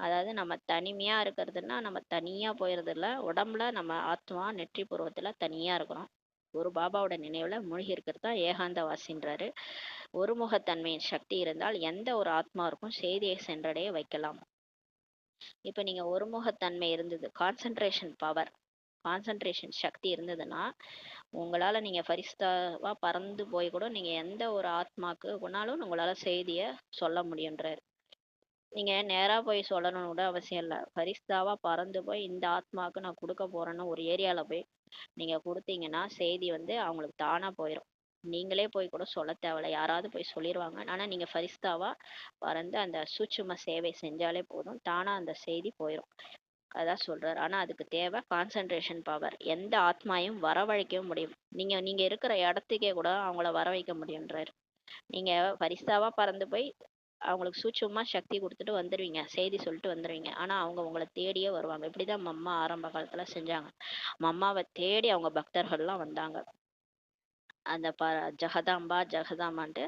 அதாவது நம்ம தனிமையா இருக்கிறதுனா நம்ம தனியா போயிடுறது இல்லை, உடம்புல நம்ம ஆத்மா நெற்றி பூர்வத்துல தனியா இருக்கிறோம். ஒரு பாபாவோட நினைவுல மூழ்கி இருக்கிறது தான் ஏகாந்தவாசின்றாரு. ஒருமுகத்தன்மையின் சக்தி இருந்தால் எந்த ஒரு ஆத்மாவிற்கும் செய்தியை சென்றடைய வைக்கலாம். இப்ப நீங்க ஒருமுகத்தன்மை இருந்தது, கான்சன்ட்ரேஷன் சக்தி இருந்ததுன்னா உங்களால நீங்க ஃபரிஸ்தாவா பறந்து போய் கூட நீங்க எந்த ஒரு ஆத்மாக்கு கொண்டாலும் உங்களால செய்திய சொல்ல முடியுன்றாரு. நீங்க நேரா போய் சொல்லணும்னு கூட அவசியம் இல்லை. ஃபரிஸ்தாவா பறந்து போய் இந்த ஆத்மாவுக்கு நான் கொடுக்க போறேன்னு ஒரு ஏரியால போய் நீங்க கொடுத்தீங்கன்னா செய்தி வந்து அவங்களுக்கு தானா போயிடும். நீங்களே போய் கூட சொல்ல தேவையில்ல, யாராவது போய் சொல்லிடுவாங்க. ஆனா நீங்க ஃபரிஸ்தாவா பறந்து அந்த சூட்சும சேவை செஞ்சாலே போதும், தானா அந்த செய்தி போயிடும். அதான் சொல்றாரு. ஆனா அதுக்கு தேவை கான்சன்ட்ரேஷன் பவர். எந்த ஆத்மாவையும் வரவழைக்கவும் முடியும். நீங்க இருக்கிற இடத்துக்கே கூட அவங்கள வர வைக்க முடியுன்றாரு. நீங்க ஃபரிஸ்தாவா பறந்து போய் அவங்களுக்கு சூட்சுமமா சக்தி கொடுத்துட்டு வந்துடுவீங்க, செய்தி சொல்லிட்டு வந்துடுவீங்க. ஆனா அவங்க உங்களை தேடியே வருவாங்க. இப்படிதான் மம்மா ஆரம்ப காலத்துல செஞ்சாங்க. மம்மாவை தேடி அவங்க பக்தர்கள்லாம் வந்தாங்க. அந்த ஜெகதாம்பா ஜெகதாம்பான்ட்டு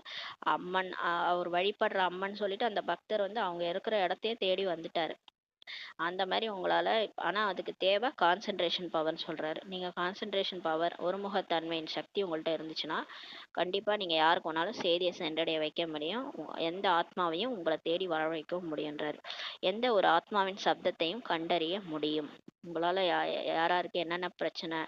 அம்மன், அவர் வழிபடுற அம்மன் சொல்லிட்டு அந்த பக்தர் வந்து அவங்க இருக்கிற இடத்தையே தேடி வந்துட்டாரு. அந்த மாதிரி உங்களால, ஆனா அதுக்கு தேவை கான்சன்ட்ரேஷன் பவர்னு சொல்றாரு. நீங்க கான்சன்ட்ரேஷன் பவர், ஒருமுகத்தன்மையின் சக்தி உங்கள்கிட்ட இருந்துச்சுன்னா கண்டிப்பா நீங்க யாருக்கு வேணாலும் செய்தியை சென்றடைய வைக்க முடியும். எந்த ஆத்மாவையும் உங்களை தேடி வர வைக்கவும் முடியுன்றாரு. எந்த ஒரு ஆத்மாவின் சப்தத்தையும் கண்டறிய முடியும். உங்களால யாராருக்கு என்னென்ன பிரச்சனை,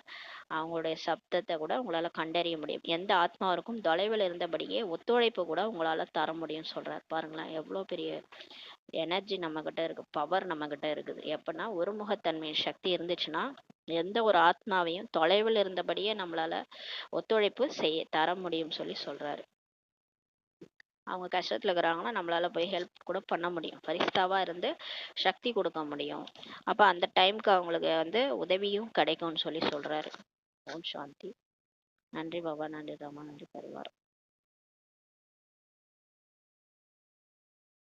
அவங்களுடைய சப்தத்தை கூட உங்களால கண்டறிய முடியும். எந்த ஆத்மாவிற்கும் தொலைவில் இருந்தபடியே ஒத்துழைப்பு கூட உங்களால தர முடியும் சொல்றாரு. பாருங்களேன் எவ்வளவு பெரிய எனர்ஜி நம்ம கிட்ட இருக்கு, பவர் நம்ம கிட்ட இருக்குது. எப்படின்னா ஒருமுகத்தன்மையின் சக்தி இருந்துச்சுன்னா எந்த ஒரு ஆத்மாவையும் தொலைவில் இருந்தபடியே நம்மளால ஒத்துழைப்பு தர முடியும் சொல்லி சொல்றாரு. அவங்க கஷ்டத்துல இருக்கிறாங்கன்னா நம்மளால போய் ஹெல்ப் கூட பண்ண முடியும், பரிஸ்தாவா இருந்து சக்தி கொடுக்க முடியும். அப்ப அந்த டைம்க்கு அவங்களுக்கு வந்து உதவியும் கிடைக்கும்னு சொல்லி சொல்றாரு. ஓம் சாந்தி. நன்றி பாபா, நன்றி ராமா, நன்றி பரிவாரம்.